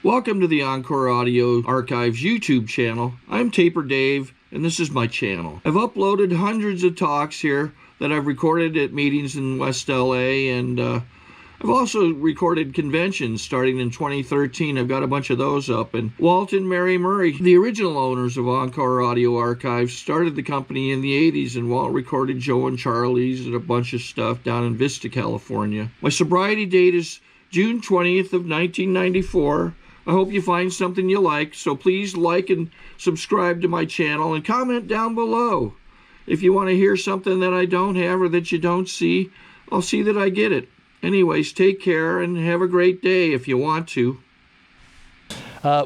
Welcome to the Encore Audio Archives YouTube channel. I'm Taper Dave, and this is my channel. I've uploaded hundreds of talks here that I've recorded at meetings in West LA, and I've also recorded conventions starting in 2013. I've got a bunch of those up. And Walt and Mary Murray, the original owners of Encore Audio Archives, started the company in the 80s, and Walt recorded Joe and Charlie's and a bunch of stuff down in Vista, California. My sobriety date is June 20th of 1994. I hope you find something you like, so please like and subscribe to my channel and comment down below. If you want to hear something that I don't have or that you don't see, I'll see that I get it. Anyways, take care and have a great day if you want to.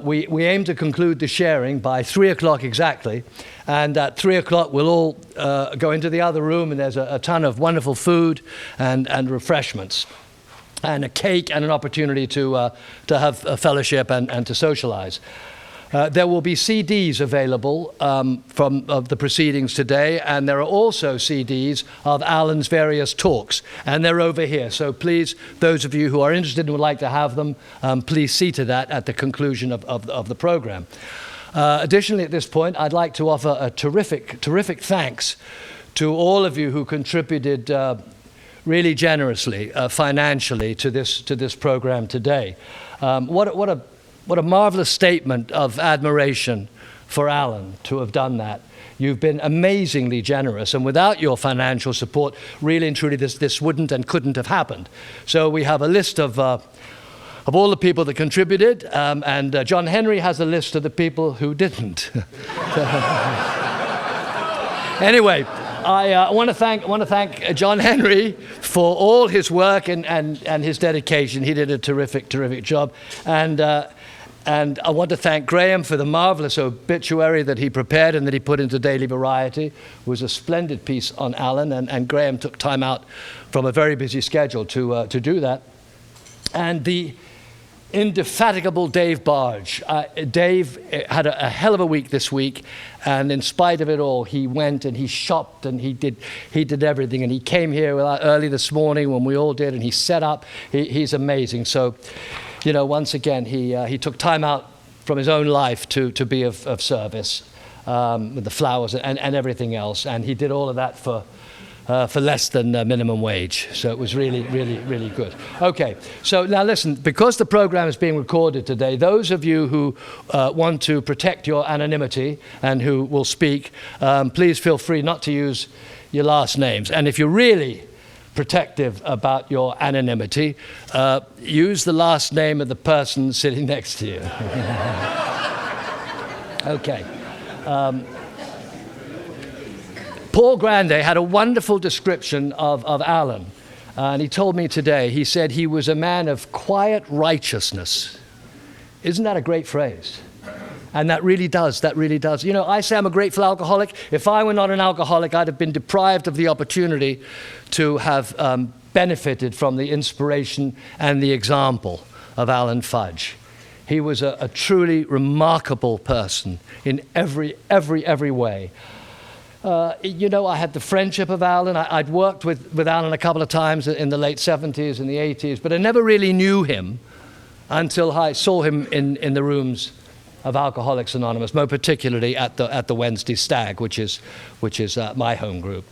We aim to conclude the sharing by 3 o'clock exactly, and at 3 o'clock we'll all go into the other room, and there's a ton of wonderful food and refreshments, and a cake and an opportunity to have a fellowship and to socialize. There will be CDs available of the proceedings today, and there are also CDs of Alan's various talks, and they're over here. So please, those of you who are interested and would like to have them, please see to that at the conclusion of the program. Additionally, at this point, I'd like to offer a terrific thanks to all of you who contributed really generously financially to this program today. What a marvelous statement of admiration for Alan to have done that. You've been amazingly generous, and without your financial support, really and truly, this wouldn't and couldn't have happened. So we have a list of all the people that contributed, and John Henry has a list of the people who didn't. Anyway, I want to thank John Henry for all his work and his dedication. He did a terrific job, and I want to thank Graham for the marvelous obituary that he prepared and that he put into Daily Variety. It was a splendid piece on Alan, and Graham took time out from a very busy schedule to do that. And the indefatigable Dave Barge. Dave had a hell of a week this week, and in spite of it all, he went and he shopped and he did everything, and he came here early this morning when we all did, and he set up. He's amazing. So, you know, once again, he took time out from his own life to be of service with the flowers and everything else, and he did all of that for less than minimum wage. So it was really good. Okay, so now listen, because the program is being recorded today, those of you who want to protect your anonymity and who will speak, please feel free not to use your last names. And if you're really protective about your anonymity, use the last name of the person sitting next to you. Okay. Paul Grande had a wonderful description of Alan, and he told me today, he said he was a man of quiet righteousness. Isn't that a great phrase? And that really does. You know, I say I'm a grateful alcoholic. If I were not an alcoholic, I'd have been deprived of the opportunity to have benefited from the inspiration and the example of Alan Fudge. He was a truly remarkable person in every way. You know, I had the friendship of Alan. I'd worked with Alan a couple of times in the late 70s and the 80s, but I never really knew him until I saw him in the rooms of Alcoholics Anonymous, more particularly at the Wednesday Stag, which is my home group.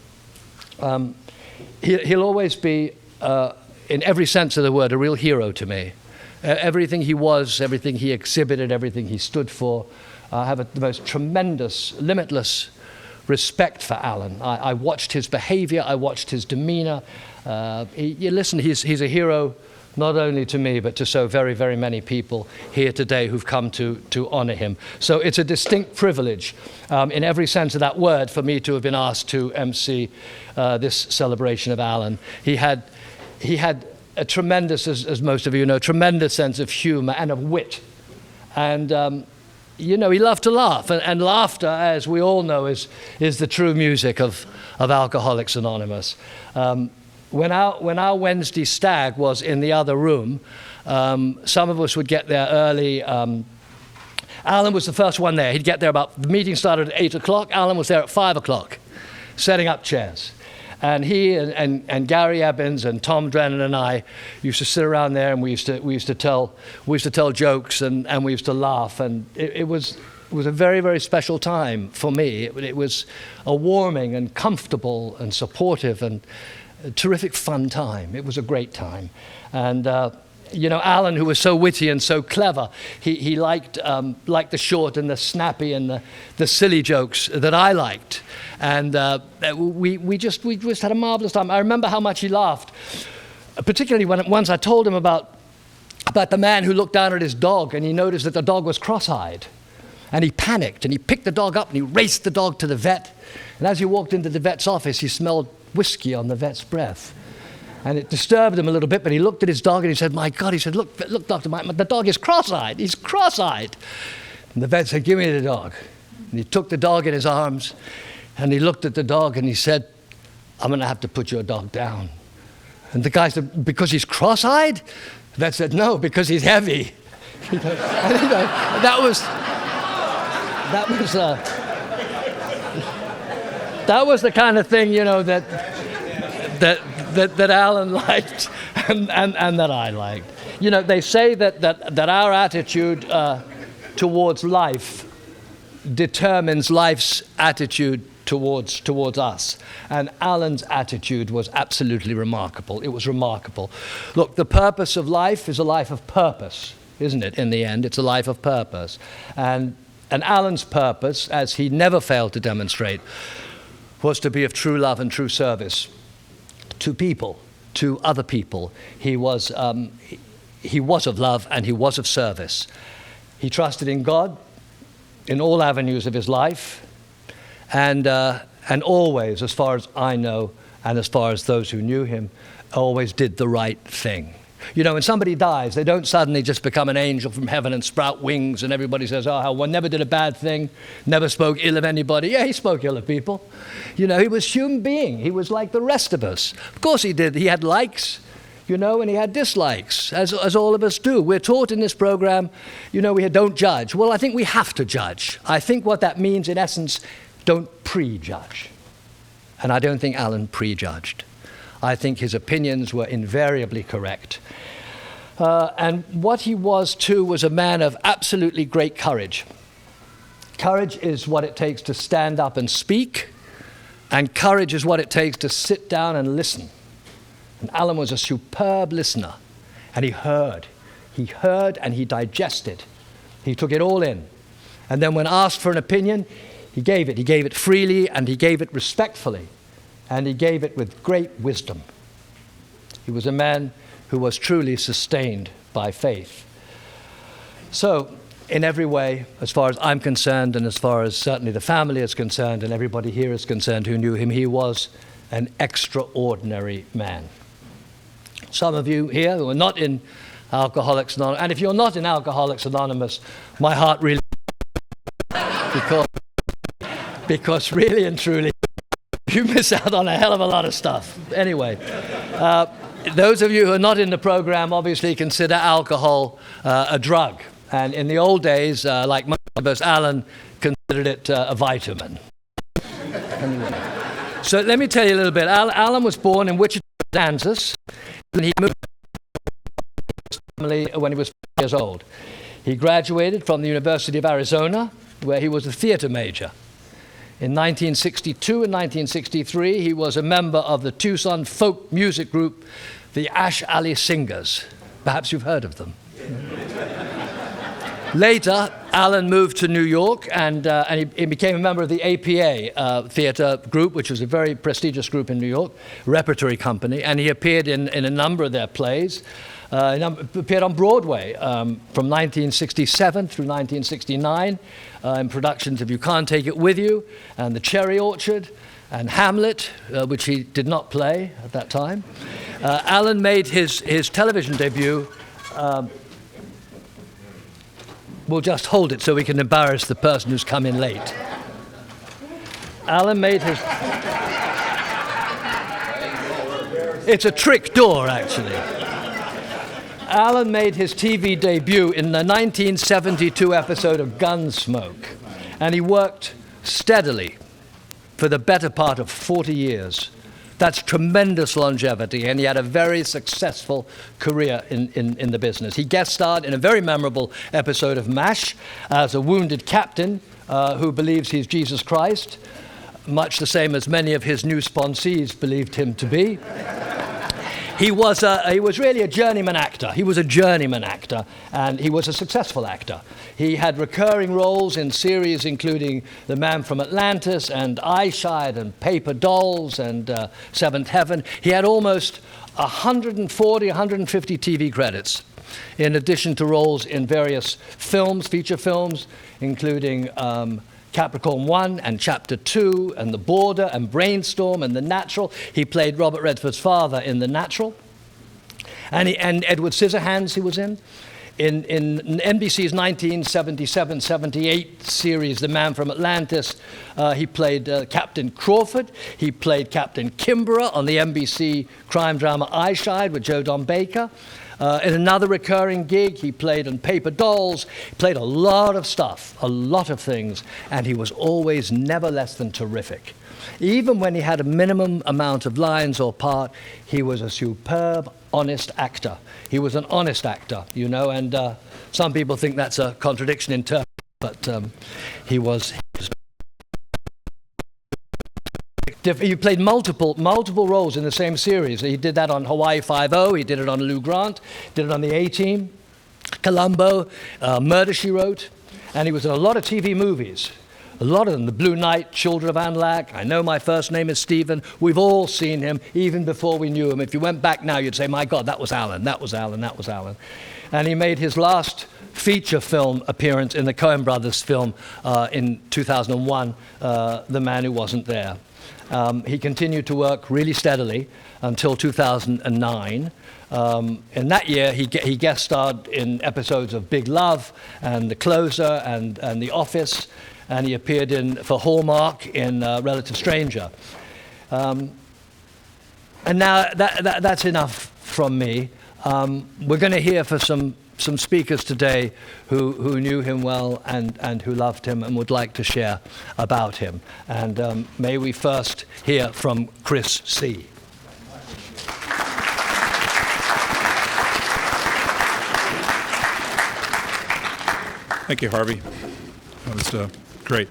He'll always be, in every sense of the word, a real hero to me. Everything he was, everything he exhibited, everything he stood for, I have the most tremendous, limitless respect for Alan. I watched his behavior, I watched his demeanor. Listen, he's a hero not only to me, but to so very many people here today who've come to honor him. So it's a distinct privilege, in every sense of that word, for me to have been asked to MC this celebration of Alan. He had a tremendous, as most of you know, tremendous sense of humor and of wit. And you know, he loved to laugh, and laughter, as we all know, is the true music of Alcoholics Anonymous. When our Wednesday Stag was in the other room, some of us would get there early. Alan was the first one there. He'd get there the meeting started at 8 o'clock. Alan was there at 5 o'clock, setting up chairs. And he and Gary Ebbins and Tom Drennan and I used to sit around there, and we used to tell jokes, and we used to laugh, and it was a very, very special time for me. It was a warming and comfortable and supportive and a terrific fun time. It was a great time. And Alan, who was so witty and so clever, he liked the short and the snappy and the silly jokes that I liked. And we just had a marvelous time. I remember how much he laughed, particularly once I told him about the man who looked down at his dog and he noticed that the dog was cross-eyed. And he panicked, and he picked the dog up, and he raced the dog to the vet. And as he walked into the vet's office, he smelled whiskey on the vet's breath. And it disturbed him a little bit, but he looked at his dog, and he said, "My God," he said, look, doctor, the dog is cross-eyed. He's cross-eyed. And the vet said, "Give me the dog." And he took the dog in his arms, and he looked at the dog, and he said, "I'm going to have to put your dog down." And the guy said, "Because he's cross-eyed?" The vet said, "No, because he's heavy." That was the kind of thing, that Alan liked and that I liked. They say that our attitude towards life determines life's attitude towards us. And Alan's attitude was absolutely remarkable. It was remarkable. Look, the purpose of life is a life of purpose, isn't it? In the end, it's a life of purpose. And Alan's purpose, as he never failed to demonstrate, was to be of true love and true service to people, to other people. He was of love and he was of service. He trusted in God in all avenues of his life, and always, as far as I know, and as far as those who knew him, always did the right thing. When somebody dies, they don't suddenly just become an angel from heaven and sprout wings, and everybody says, "Oh, one never did a bad thing, never spoke ill of anybody." Yeah, he spoke ill of people. He was a human being. He was like the rest of us. Of course he did. He had likes, and he had dislikes, as all of us do. We're taught in this program, we don't judge. Well, I think we have to judge. I think what that means, in essence, don't prejudge. And I don't think Alan prejudged. I think his opinions were invariably correct. And what he was, too, was a man of absolutely great courage. Courage is what it takes to stand up and speak, and courage is what it takes to sit down and listen. And Alan was a superb listener, and he heard. He heard and he digested. He took it all in. And then when asked for an opinion, he gave it. He gave it freely, and he gave it respectfully. And he gave it with great wisdom. He was a man who was truly sustained by faith. So, in every way, as far as I'm concerned, and as far as certainly the family is concerned, and everybody here is concerned who knew him, he was an extraordinary man. Some of you here who are not in Alcoholics Anonymous, and if you're not in Alcoholics Anonymous, my heart really because really and truly, you miss out on a hell of a lot of stuff. Anyway, those of you who are not in the program obviously consider alcohol a drug. And in the old days, like most of us, Alan considered it a vitamin. Anyway. So let me tell you a little bit. Alan was born in Wichita, Kansas, and he moved to his family when he was 4 years old. He graduated from the University of Arizona, where he was a theater major. In 1962 and 1963, he was a member of the Tucson folk music group, the Ash Alley Singers. Perhaps you've heard of them. Later, Alan moved to New York, and he became a member of the APA theater group, which was a very prestigious group in New York, repertory company, and he appeared in a number of their plays. He appeared on Broadway from 1967 through 1969 in productions of You Can't Take It With You, and The Cherry Orchard, and Hamlet, which he did not play at that time. Alan made his television debut. We'll just hold it so we can embarrass the person who's come in late. Alan made his... It's a trick door, actually. Alan made his TV debut in the 1972 episode of Gunsmoke, and he worked steadily for the better part of 40 years That's tremendous longevity, and he had a very successful career in the business. He guest starred in a very memorable episode of MASH as a wounded captain who believes he's Jesus Christ, much the same as many of his new sponsees believed him to be. He was really a journeyman actor. He was a journeyman actor, and he was a successful actor. He had recurring roles in series including The Man from Atlantis and Eischied and Paper Dolls and Seventh Heaven. He had almost 140, 150 TV credits, in addition to roles in various films, feature films, including Capricorn 1 and Chapter 2 and The Border and Brainstorm and The Natural. He played Robert Redford's father in The Natural. And Edward Scissorhands he was in. In NBC's 1977-78 series, The Man from Atlantis, he played Captain Crawford. He played Captain Kimbrough on the NBC crime drama Eischied with Joe Don Baker. In another recurring gig, he played on Paper Dolls. He played a lot of stuff, a lot of things, and he was always never less than terrific. Even when he had a minimum amount of lines or part, he was a superb, honest actor. He was an honest actor, you know, and some people think that's a contradiction in terms, but he was. He played multiple roles in the same series. He did that on Hawaii Five-0. He did it on Lou Grant. Did it on the A-Team, Columbo, Murder, She Wrote, and he was in a lot of TV movies. A lot of them. The Blue Knight, Children of Anlac. I Know My First Name is Stephen. We've all seen him even before we knew him. If you went back now, you'd say, "My God, that was Alan. That was Alan. That was Alan." And he made his last feature film appearance in the Coen Brothers film in 2001, The Man Who Wasn't There. He continued to work really steadily until 2009. In that year, he guest starred in episodes of Big Love and The Closer and The Office, and he appeared for Hallmark in Relative Stranger. And now that's enough from me. We're going to hear for some speakers today who knew him well and who loved him and would like to share about him. And may we first hear from Chris C. Thank you, Harvey. That was great.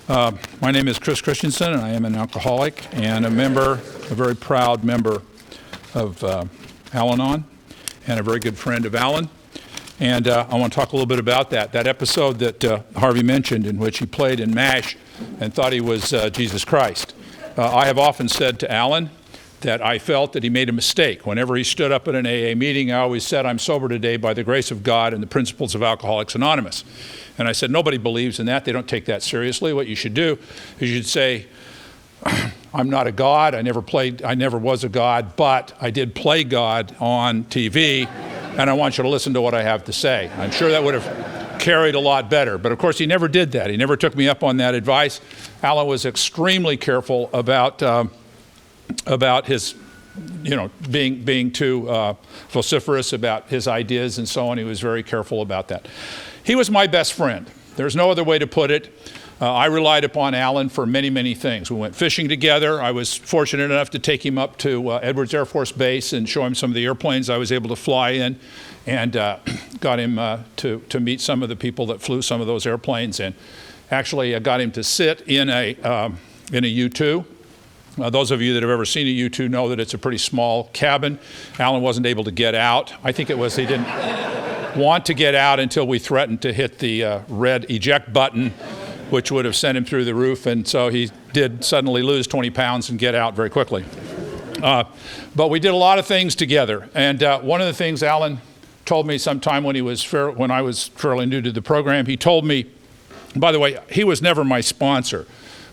My name is Chris Christensen, and I am an alcoholic and a very proud member of Al-Anon, and a very good friend of Alan. And I want to talk a little bit about that episode that Harvey mentioned, in which he played in MASH and thought he was Jesus Christ. I have often said to Alan that I felt that he made a mistake. Whenever he stood up at an AA meeting, I always said, "I'm sober today by the grace of God and the principles of Alcoholics Anonymous." And I said, nobody believes in that. They don't take that seriously. What you should do is you should say, "I'm not a god. I never was a god, but I did play God on TV, and I want you to listen to what I have to say." I'm sure that would have carried a lot better. But of course, he never did that. He never took me up on that advice. Alan was extremely careful about his, being too vociferous about his ideas and so on. He was very careful about that. He was my best friend. There's no other way to put it. I relied upon Alan for many, many things. We went fishing together. I was fortunate enough to take him up to Edwards Air Force Base and show him some of the airplanes I was able to fly in, and got him to meet some of the people that flew some of those airplanes. And actually, I got him to sit in a U-2. Those of you that have ever seen a U-2 know that it's a pretty small cabin. Alan wasn't able to get out. I think it was he didn't want to get out until we threatened to hit the red eject button, which would have sent him through the roof, and so he did suddenly lose 20 pounds and get out very quickly. But we did a lot of things together, and one of the things Alan told me sometime when I was fairly new to the program, he told me, by the way, he was never my sponsor.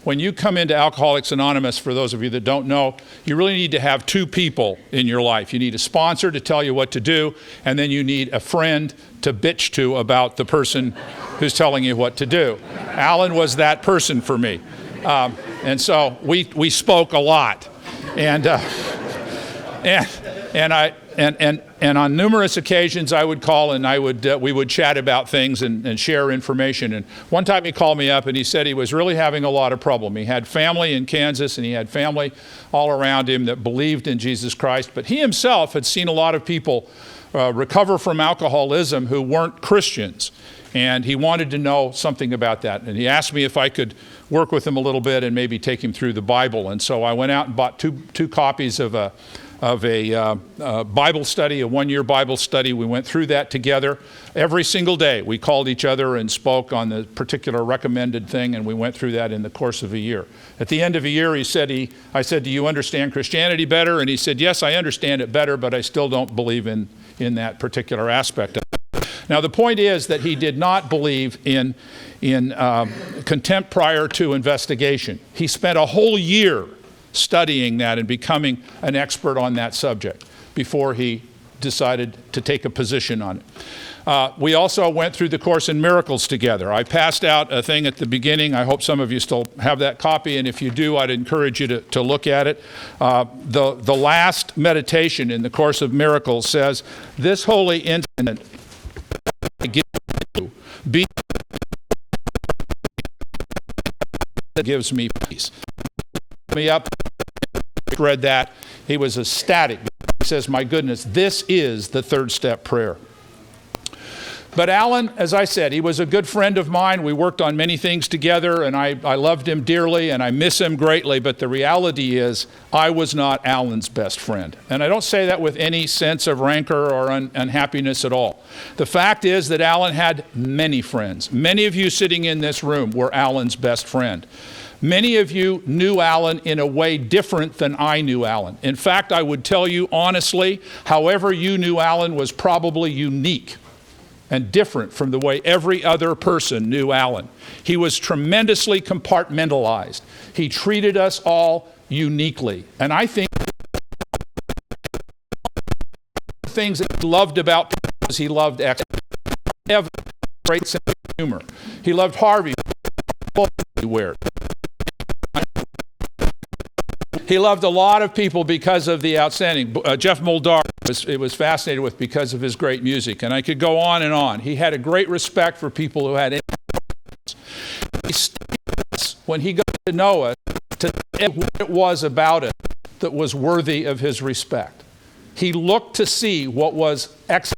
When you come into Alcoholics Anonymous, for those of you that don't know, you really need to have two people in your life. You need a sponsor to tell you what to do, and then you need a friend to bitch to about the person who's telling you what to do. Alan was that person for me. And so we spoke a lot. And And on numerous occasions, I would call and we would chat about things and share information. And one time he called me up and he said he was really having a lot of problem. He had family in Kansas and he had family all around him that believed in Jesus Christ. But he himself had seen a lot of people recover from alcoholism who weren't Christians. And he wanted to know something about that. And he asked me if I could work with him a little bit and maybe take him through the Bible. And so I went out and bought two copies of a Bible study, a one-year Bible study. We went through that together every single day. We called each other and spoke on the particular recommended thing, and we went through that in the course of a year. At the end of a year, I said, do you understand Christianity better? And he said, yes, I understand it better, but I still don't believe in that particular aspect of it. Now, the point is that he did not believe in contempt prior to investigation. He spent a whole year studying that and becoming an expert on that subject before he decided to take a position on it. We also went through the Course in Miracles together. I passed out a thing at the beginning. I hope some of you still have that copy, and if you do, I'd encourage you to look at it. The last meditation in the Course of Miracles says, "This holy instant I give you, be that gives me peace." Me up, read that. He was ecstatic. He says, my goodness, this is the third step prayer. But Alan, as I said, he was a good friend of mine. We worked on many things together, and I loved him dearly, and I miss him greatly. But the reality is, I was not Alan's best friend. And I don't say that with any sense of rancor or unhappiness at all. The fact is that Alan had many friends. Many of you sitting in this room were Alan's best friend. Many of you knew Alan in a way different than I knew Alan. In fact, I would tell you honestly, however you knew Alan was probably unique and different from the way every other person knew Alan. He was tremendously compartmentalized. He treated us all uniquely. And I think the things that he loved about people was he loved great sense of humor. He loved Harvey. He loved a lot of people because of the outstanding. Jeff Moldar was fascinated with because of his great music, and I could go on and on. He had a great respect for people who had influence. He studied us when he got to know us to say what it was about us that was worthy of his respect. He looked to see what was excellent.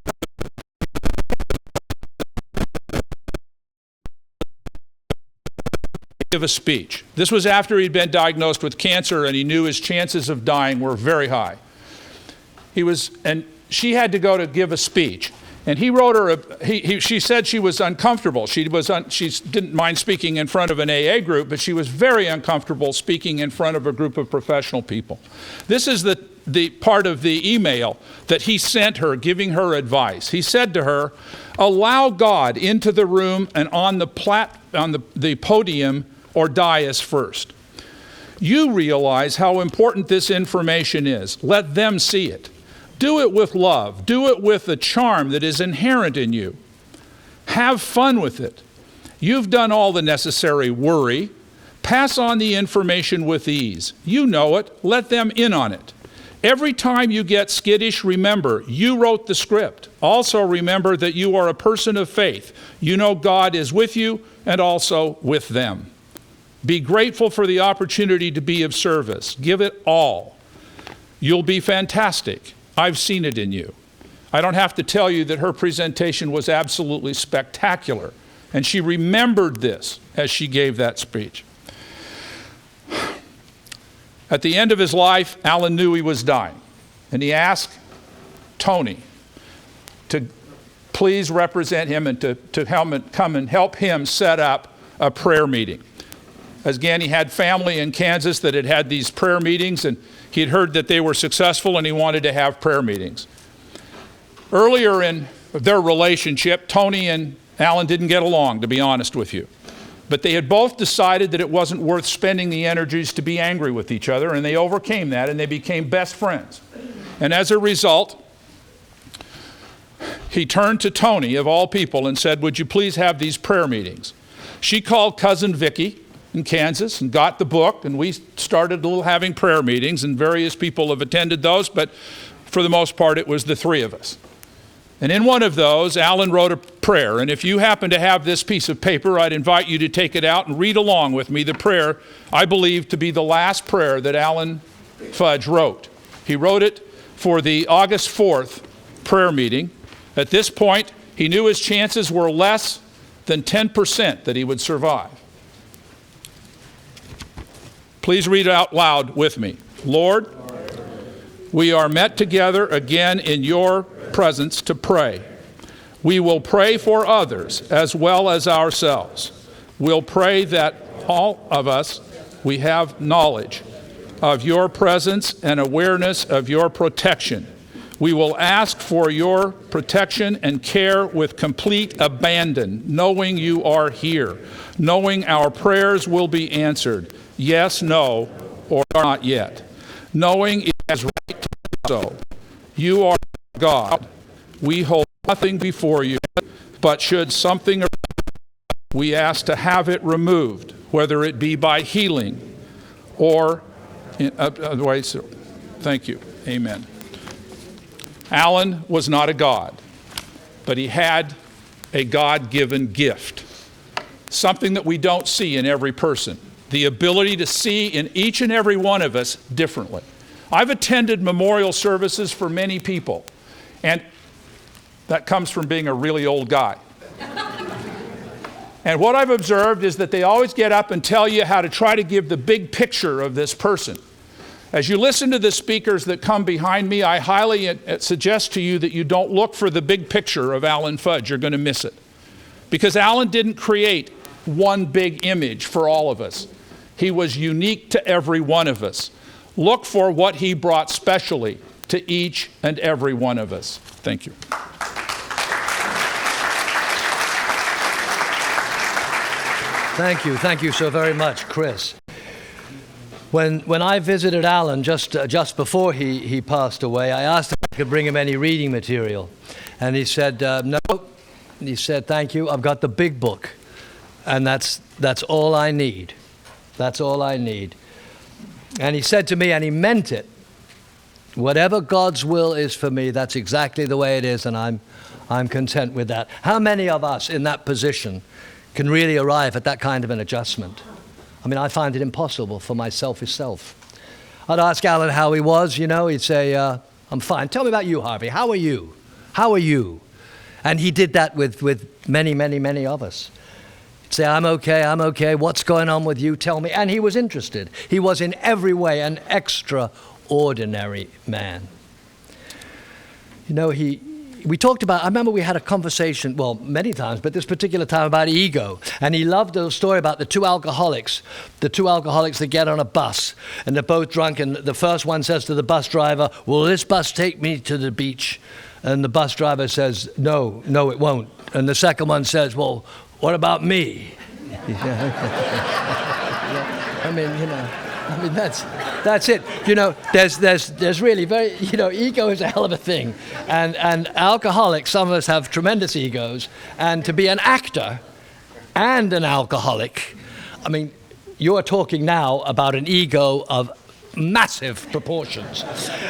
Give a speech. This was after he'd been diagnosed with cancer and he knew his chances of dying were very high. And she had to go to give a speech. And he wrote her, she said she was uncomfortable. She didn't mind speaking in front of an AA group, but she was very uncomfortable speaking in front of a group of professional people. This is the part of the email that he sent her, giving her advice. He said to her, allow God into the room and on the podium or dais first. You realize how important this information is. Let them see it. Do it with love. Do it with the charm that is inherent in you. Have fun with it. You've done all the necessary worry. Pass on the information with ease. You know it. Let them in on it. Every time you get skittish, remember, you wrote the script. Also remember that you are a person of faith. You know God is with you and also with them. Be grateful for the opportunity to be of service. Give it all. You'll be fantastic. I've seen it in you. I don't have to tell you that her presentation was absolutely spectacular. And she remembered this as she gave that speech. At the end of his life, Alan knew he was dying. And he asked Tony to please represent him and to come and help him set up a prayer meeting. Again, he had family in Kansas that had these prayer meetings, and he had heard that they were successful, and he wanted to have prayer meetings. Earlier in their relationship, Tony and Alan didn't get along, to be honest with you. But they had both decided that it wasn't worth spending the energies to be angry with each other, and they overcame that, and they became best friends. And as a result, he turned to Tony, of all people, and said, would you please have these prayer meetings? She called cousin Vicky in Kansas and got the book, and we started having prayer meetings, and various people have attended those, but for the most part, it was the three of us. And in one of those, Alan wrote a prayer. And if you happen to have this piece of paper, I'd invite you to take it out and read along with me the prayer I believe to be the last prayer that Alan Fudge wrote. He wrote it for the August 4th prayer meeting. At this point, he knew his chances were less than 10% that he would survive. Please read out loud with me. Lord, we are met together again in your presence to pray. We will pray for others as well as ourselves. We'll pray that all of us, we have knowledge of your presence and awareness of your protection. We will ask for your protection and care with complete abandon, knowing you are here, knowing our prayers will be answered, yes, no, or not yet, knowing it is right to do so. You are God. We hold nothing before you, but should something arise, we ask to have it removed, whether it be by healing or in other ways. Thank you. Amen. Alan was not a god, but he had a God-given gift, something that we don't see in every person, the ability to see in each and every one of us differently. I've attended memorial services for many people, and that comes from being a really old guy. And what I've observed is that they always get up and tell you how to try to give the big picture of this person. As you listen to the speakers that come behind me, I highly suggest to you that you don't look for the big picture of Alan Fudge. You're going to miss it. Because Alan didn't create one big image for all of us. He was unique to every one of us. Look for what he brought specially to each and every one of us. Thank you. Thank you so very much, Chris. When I visited Alan just before he passed away, I asked him if I could bring him any reading material. And he said, no. And he said, thank you, I've got the big book. And that's all I need. That's all I need. And he said to me, and he meant it, whatever God's will is for me, that's exactly the way it is, and I'm content with that. How many of us in that position can really arrive at that kind of an adjustment? I mean, I find it impossible for my selfish self. I'd ask Alan how he was, he'd say, I'm fine. Tell me about you, Harvey. How are you? How are you? And he did that with many, many, many of us. He'd say, I'm okay. What's going on with you? Tell me. And he was interested. He was in every way an extraordinary man. We talked about, I remember we had a conversation, well, many times, but this particular time about ego. And he loved the story about the two alcoholics that get on a bus, and they're both drunk, and the first one says to the bus driver, will this bus take me to the beach? And the bus driver says, no, it won't. And the second one says, well, what about me? I mean, that's it. There's really very, ego is a hell of a thing. And alcoholics, some of us have tremendous egos. And to be an actor and an alcoholic, I mean, you are talking now about an ego of massive proportions.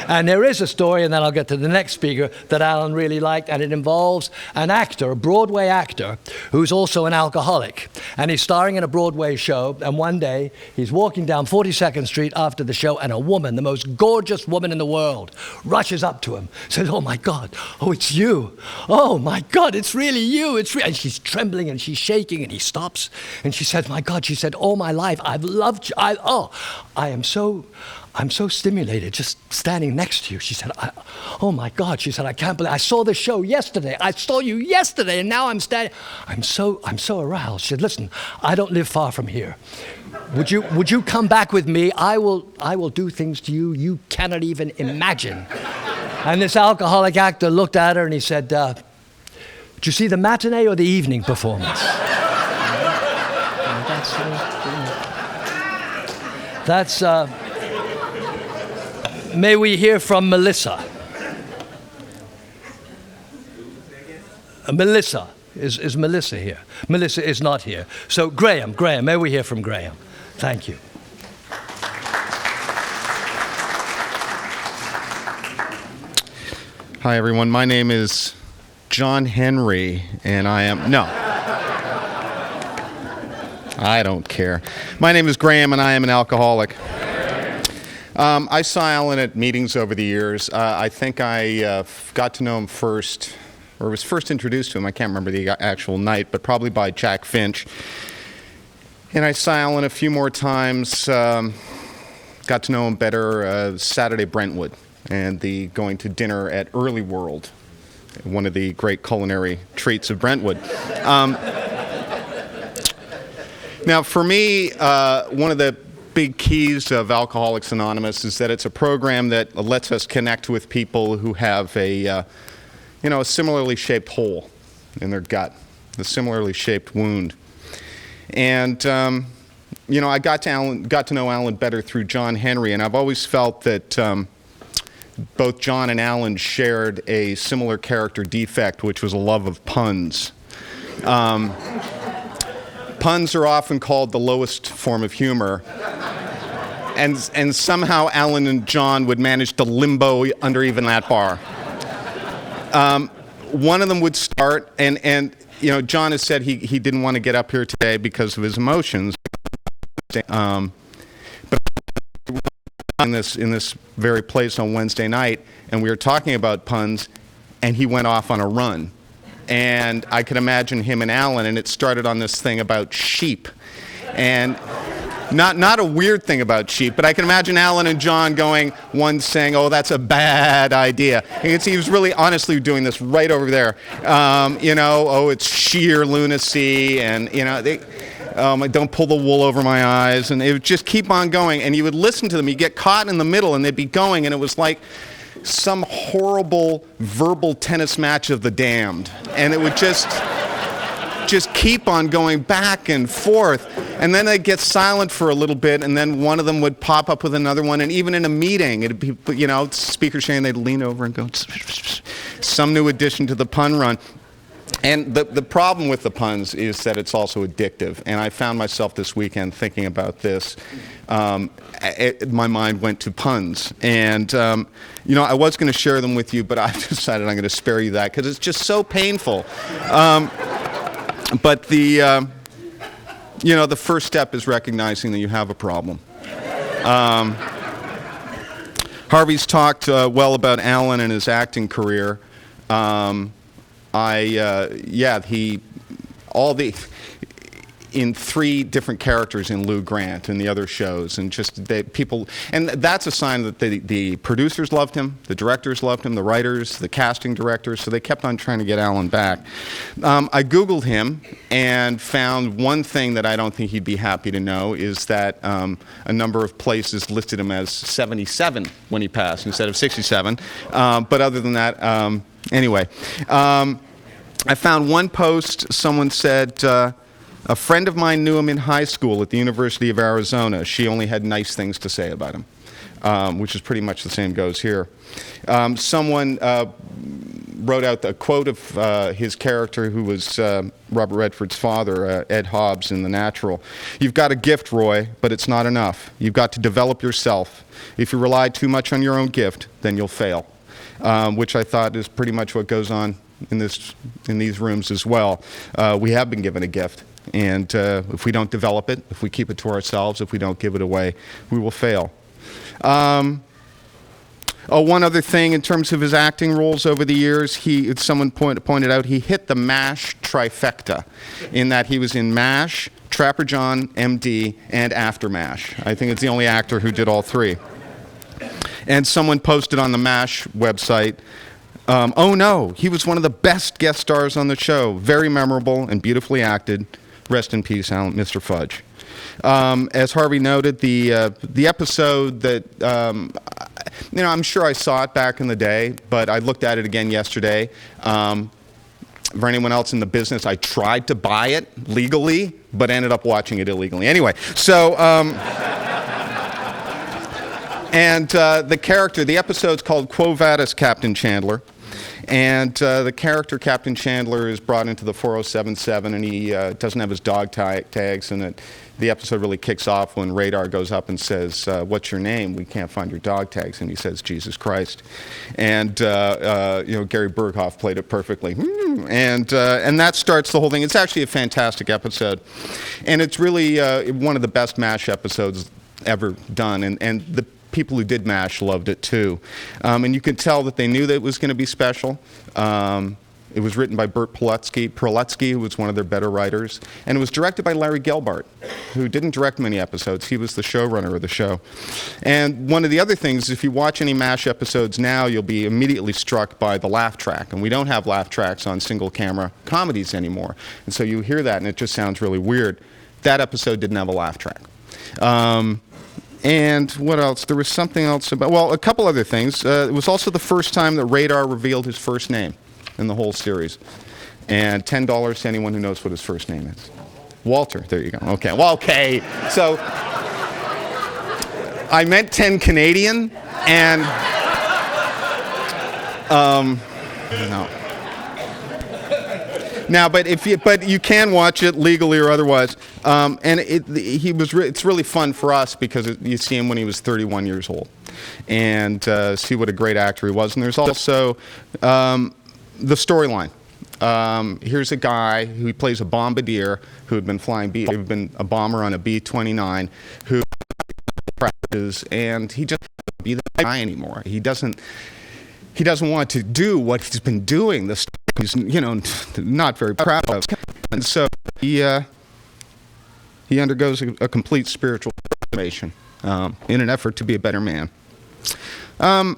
And there is a story, and then I'll get to the next speaker, that Alan really liked, and it involves an actor, a Broadway actor, who's also an alcoholic. And he's starring in a Broadway show, and one day he's walking down 42nd Street after the show, and a woman, the most gorgeous woman in the world, rushes up to him, says, oh my God, oh, it's you. Oh my God, it's really you. And she's trembling and she's shaking, and he stops, and she said, my God, she said, all my life I've loved you. I'm so stimulated just standing next to you. She said, oh my God. She said, I can't believe, I saw the show yesterday. I saw you yesterday, and now I'm standing. I'm so aroused. She said, listen, I don't live far from here. Would you come back with me? I will do things to you you cannot even imagine. And this alcoholic actor looked at her and he said, did you see the matinee or the evening performance? That's may we hear from Melissa? Melissa. Is Melissa here? Melissa is not here. So Graham, may we hear from Graham? Thank you. Hi, everyone. My name is John Henry, and I am... No. I don't care. My name is Graham, and I am an alcoholic. I saw Alan at meetings over the years. I think I got to know him first, or was first introduced to him. I can't remember the actual night, but probably by Jack Finch. And I saw Alan a few more times, got to know him better Saturday Brentwood, and the going to dinner at Early World, one of the great culinary treats of Brentwood. Now, for me, one of the big keys of Alcoholics Anonymous is that it's a program that lets us connect with people who have a similarly shaped hole in their gut, a similarly shaped wound. And I got to know Alan better through John Henry, and I've always felt that both John and Alan shared a similar character defect, which was a love of puns. Puns are often called the lowest form of humor, and somehow Alan and John would manage to limbo under even that bar. One of them would start, and John has said he didn't want to get up here today because of his emotions. But in this very place on Wednesday night, and we were talking about puns, and he went off on a run. And I could imagine him and Alan, and it started on this thing about sheep. And not a weird thing about sheep, but I can imagine Alan and John going, one saying, "Oh, that's a bad idea." You can see he was really honestly doing this right over there. "Oh, it's sheer lunacy," and "don't pull the wool over my eyes," and it would just keep on going. And you would listen to them, you'd get caught in the middle, and they'd be going, and it was like some horrible verbal tennis match of the damned, and it would just keep on going back and forth, and then they'd get silent for a little bit, and then one of them would pop up with another one, and even in a meeting, it'd be, speaker sharing, they'd lean over and go, some new addition to the pun run. And the problem with the puns is that it's also addictive, and I found myself this weekend thinking about this. My mind went to puns, and I was going to share them with you, but I've decided I'm going to spare you that because it's just so painful. But the first step is recognizing that you have a problem. Harvey's talked well about Alan and his acting career. In 3 different characters in Lou Grant and the other shows, and and that's a sign that the producers loved him, the directors loved him, the writers, the casting directors, so they kept on trying to get Alan back. I Googled him and found one thing that I don't think he'd be happy to know is that a number of places listed him as 77 when he passed instead of 67, but other than that, anyway. I found one post, someone said, a friend of mine knew him in high school at the University of Arizona. She only had nice things to say about him, which is pretty much the same goes here. Someone wrote out a quote of his character, who was Robert Redford's father, Ed Hobbs in The Natural. "You've got a gift, Roy, but it's not enough. You've got to develop yourself. If you rely too much on your own gift, then you'll fail," which I thought is pretty much what goes on in these rooms as well. We have been given a gift, and if we don't develop it, if we keep it to ourselves, if we don't give it away, we will fail. One other thing in terms of his acting roles over the years, someone pointed out he hit the MASH trifecta, in that he was in MASH, Trapper John, MD, and After MASH. I think it's the only actor who did all 3. And someone posted on the MASH website, "Oh no, he was one of the best guest stars on the show. Very memorable and beautifully acted. Rest in peace, Alan, Mr. Fudge." As Harvey noted, the episode that, I'm sure I saw it back in the day, but I looked at it again yesterday. For anyone else in the business, I tried to buy it legally, but ended up watching it illegally. Anyway, so... And the episode's called Quo Vadis, Captain Chandler. And the character, Captain Chandler, is brought into the 4077, and he doesn't have his dog tags, and the episode really kicks off when Radar goes up and says, "What's your name? We can't find your dog tags." And he says, "Jesus Christ." And Gary Berghoff played it perfectly. And that starts the whole thing. It's actually a fantastic episode, and it's really one of the best MASH episodes ever done. And the people who did MASH loved it too. And you could tell that they knew that it was going to be special. It was written by Burt Proletsky, who was one of their better writers, and it was directed by Larry Gelbart, who didn't direct many episodes. He was the showrunner of the show. And one of the other things, if you watch any MASH episodes now, you'll be immediately struck by the laugh track. And we don't have laugh tracks on single-camera comedies anymore. And so you hear that, and it just sounds really weird. That episode didn't have a laugh track. And what else? There was something else about, well, a couple other things. It was also the first time that Radar revealed his first name in the whole series. And $10 to anyone who knows what his first name is. Walter, there you go. Okay, well, okay. So, I meant 10 Canadian, and, no. Now, but you can watch it legally or otherwise, and it's really fun for us because you see him when he was 31 years old, and see what a great actor he was. And there's also the storyline. Here's a guy who plays a bombardier who had been been a bomber on a B-29 who crashes, and he just doesn't be that guy anymore. He doesn't want to do what he's been doing. This he's not very proud of, and so he undergoes a complete spiritual transformation in an effort to be a better man. I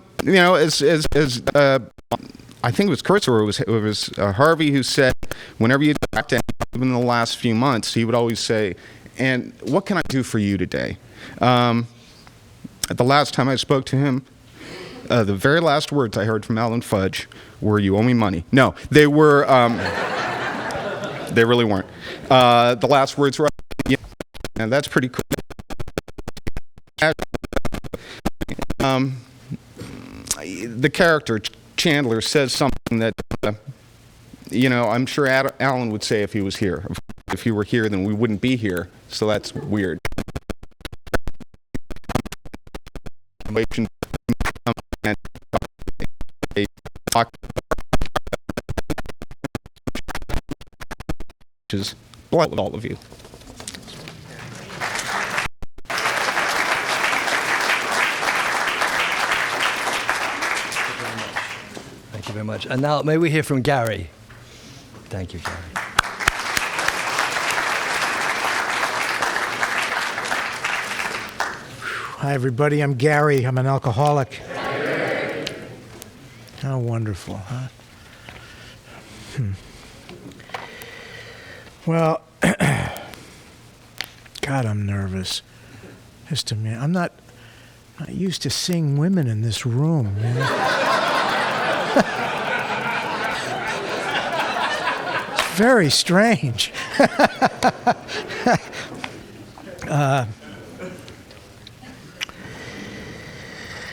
think it was Kurtz or it was Harvey who said, whenever you talk to him in the last few months, he would always say, "And what can I do for you today?" The last time I spoke to him, the very last words I heard from Alan Fudge were, "You owe me money." No, they were, they really weren't. The last words were, "Yeah," and that's pretty cool. The character, Chandler, says something that, I'm sure Alan would say if he was here. If he were here, then we wouldn't be here, so that's weird. Is blessed with all of you. Thank you very much. And now may we hear from Gary. Thank you, Gary. Hi, everybody. I'm Gary. I'm an alcoholic. How wonderful, huh? Well, God, I'm nervous. Just a minute. I'm not used to seeing women in this room. It's very strange.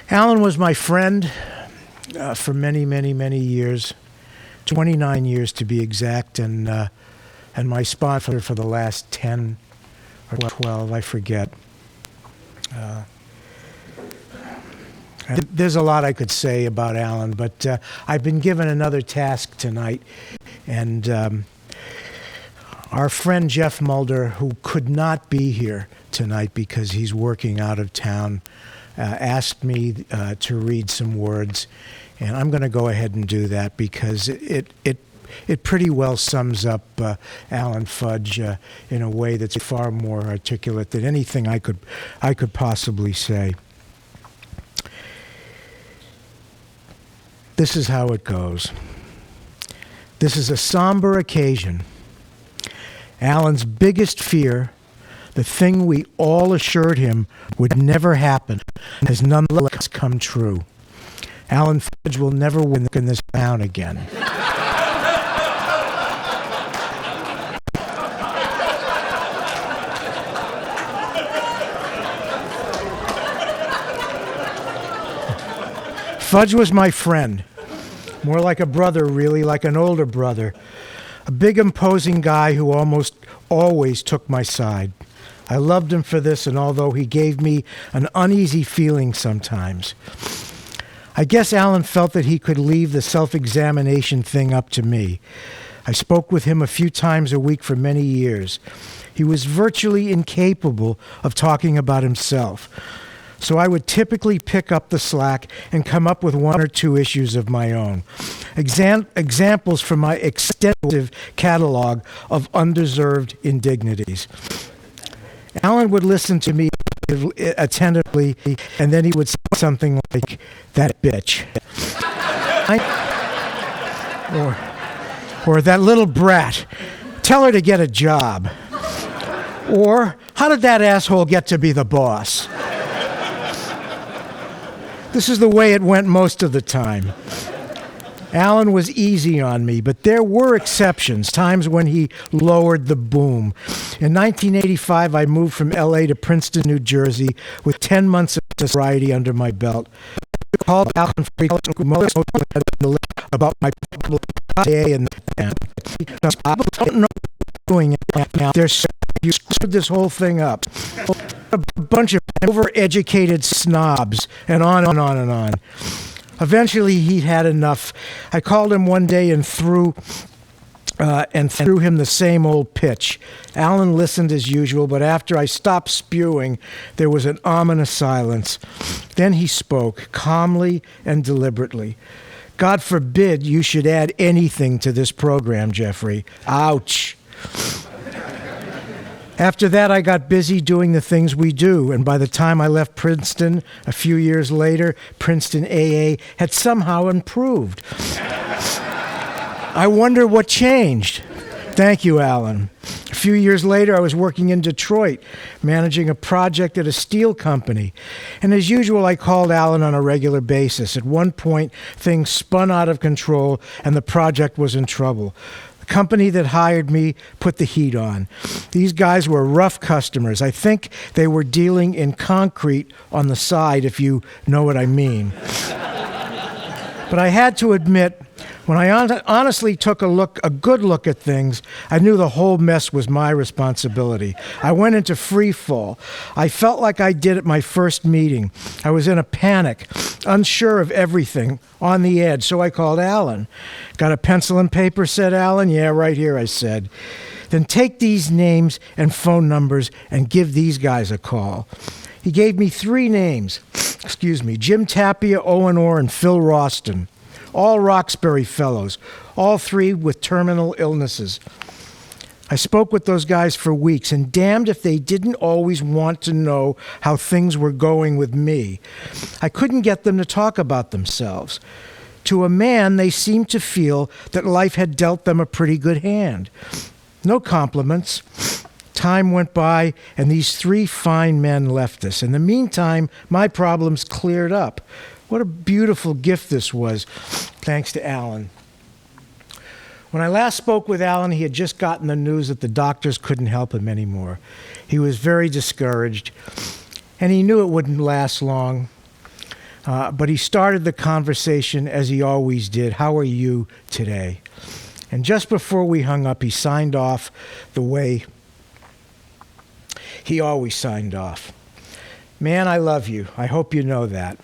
Alan was my friend for many, many, many years, 29 years to be exact, and my sponsor for the last 10 or 12, I forget. There's a lot I could say about Alan, but I've been given another task tonight, and our friend Jeff Mulder, who could not be here tonight because he's working out of town, asked me to read some words, and I'm going to go ahead and do that because it pretty well sums up Alan Fudge in a way that's far more articulate than anything I could possibly say. This is how it goes. This is a somber occasion. Alan's biggest fear, the thing we all assured him would never happen, has nonetheless come true. Alan Fudge will never win in this town again. Fudge was my friend. More like a brother, really, like an older brother. A big, imposing guy who almost always took my side. I loved him for this, and although he gave me an uneasy feeling sometimes. I guess Alan felt that he could leave the self-examination thing up to me. I spoke with him a few times a week for many years. He was virtually incapable of talking about himself. So I would typically pick up the slack and come up with one or two issues of my own. Examples from my extensive catalog of undeserved indignities. Alan would listen to me attentively, and then he would say something like, "That bitch." Or "That little brat. Tell her to get a job." Or, "How did that asshole get to be the boss?" This is the way it went most of the time. Alan was easy on me, but there were exceptions, times when he lowered the boom. In 1985, I moved from LA to Princeton, New Jersey, with 10 months of sobriety under my belt. I called Alan frequently about my day and I don't know what I'm doing now. You screwed this whole thing up. A bunch of overeducated snobs, and on and on and on. Eventually, he'd had enough. I called him one day and threw him the same old pitch. Alan listened as usual, but after I stopped spewing, there was an ominous silence. Then he spoke, calmly and deliberately. "God forbid you should add anything to this program, Jeffrey." Ouch. After that, I got busy doing the things we do, and by the time I left Princeton, a few years later, Princeton AA had somehow improved. I wonder what changed. Thank you, Alan. A few years later, I was working in Detroit, managing a project at a steel company. And as usual, I called Alan on a regular basis. At one point, things spun out of control, and the project was in trouble. The company that hired me put the heat on. These guys were rough customers. I think they were dealing in concrete on the side, if you know what I mean. But I had to admit, when I honestly took a good look at things, I knew the whole mess was my responsibility. I went into free fall. I felt like I did at my first meeting. I was in a panic, unsure of everything, on the edge, so I called Alan. "Got a pencil and paper?" said Alan. "Yeah, right here," I said. "Then take these names and phone numbers and give these guys a call." He gave me 3 names. Jim Tapia, Owen Orr, and Phil Roston. All Roxbury fellows, all 3 with terminal illnesses. I spoke with those guys for weeks, and damned if they didn't always want to know how things were going with me. I couldn't get them to talk about themselves. To a man, they seemed to feel that life had dealt them a pretty good hand. No compliments. Time went by, and these 3 fine men left us. In the meantime, my problems cleared up. What a beautiful gift this was, thanks to Alan. When I last spoke with Alan, he had just gotten the news that the doctors couldn't help him anymore. He was very discouraged, and he knew it wouldn't last long. But he started the conversation as he always did. "How are you today?" And just before we hung up, he signed off the way he always signed off. "Man, I love you. I hope you know that.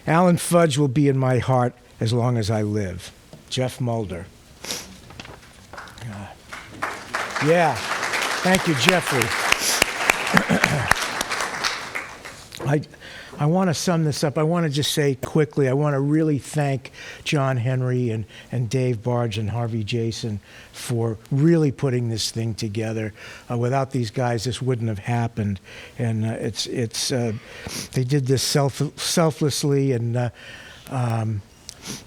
Alan Fudge will be in my heart as long as I live. Jeff Mulder." Yeah. Thank you, Jeffrey. I want to sum this up. I want to just say quickly, I want to really thank John Henry and Dave Barge and Harvey Jason for really putting this thing together. Without these guys, this wouldn't have happened. And they did this selflessly and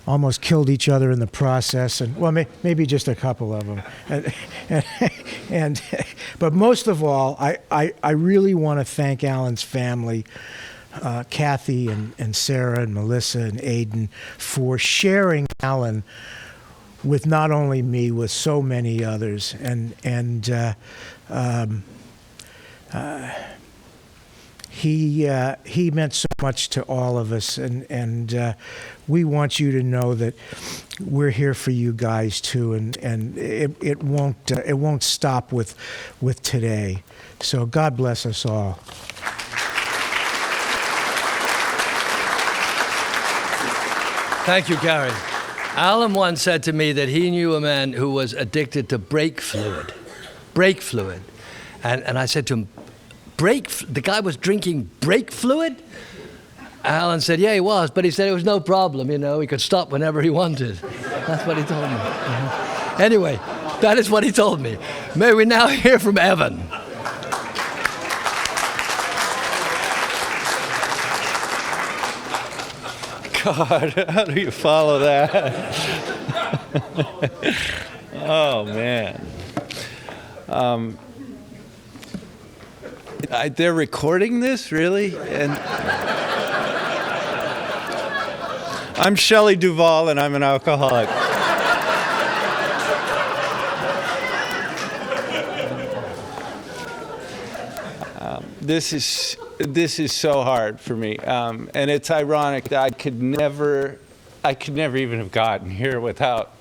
almost killed each other in the process. And well, maybe just a couple of them. But most of all, I really want to thank Alan's family. Kathy and Sarah and Melissa and Aiden for sharing Alan with not only me, with so many others. And he meant so much to all of us, and we want you to know that we're here for you guys too, and it won't stop with today. So God bless us all. Thank you, Gary. Alan once said to me that he knew a man who was addicted to brake fluid. And I said to him, the guy was drinking brake fluid? Alan said, yeah, he was, but he said it was no problem, you know, he could stop whenever he wanted. That's what he told me. Anyway, that is what he told me. May we now hear from Evan. God, how do you follow that? Oh, man. They're recording this, really? And I'm Shelley Duvall, and I'm an alcoholic. This is so hard for me, and it's ironic that I could never even have gotten here without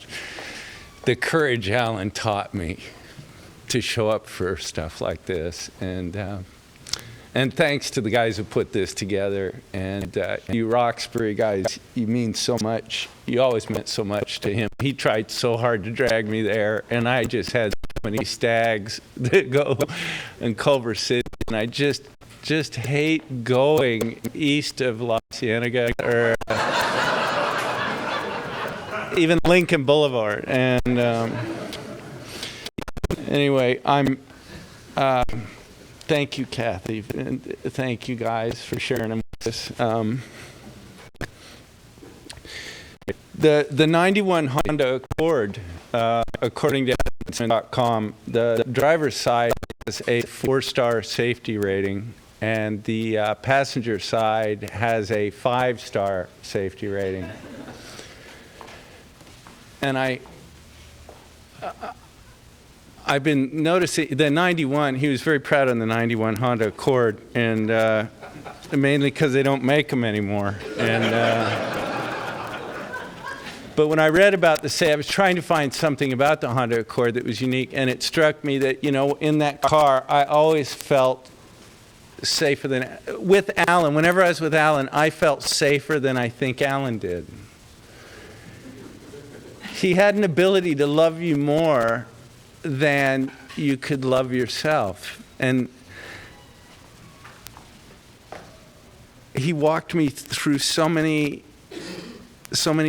the courage Alan taught me to show up for stuff like this, and thanks to the guys who put this together, and you Roxbury guys, you mean so much. You always meant so much to him. He tried so hard to drag me there, and I just had so many stags that go in Culver City, and I just hate going east of La Cienega or even Lincoln Boulevard. And anyway, thank you, Kathy, and thank you guys for sharing them with us. The 91 Honda Accord, according to Atlantis.com, the driver's side has a 4-star safety rating, and the passenger side has a 5-star safety rating. And I've been noticing the 91, he was very proud of the 91 Honda Accord, and mainly because they don't make them anymore. And but when I read about I was trying to find something about the Honda Accord that was unique, and it struck me that, you know, in that car, I always felt safer than, with Alan, whenever I was with Alan, I felt safer than I think Alan did. He had an ability to love you more than you could love yourself. And he walked me through so many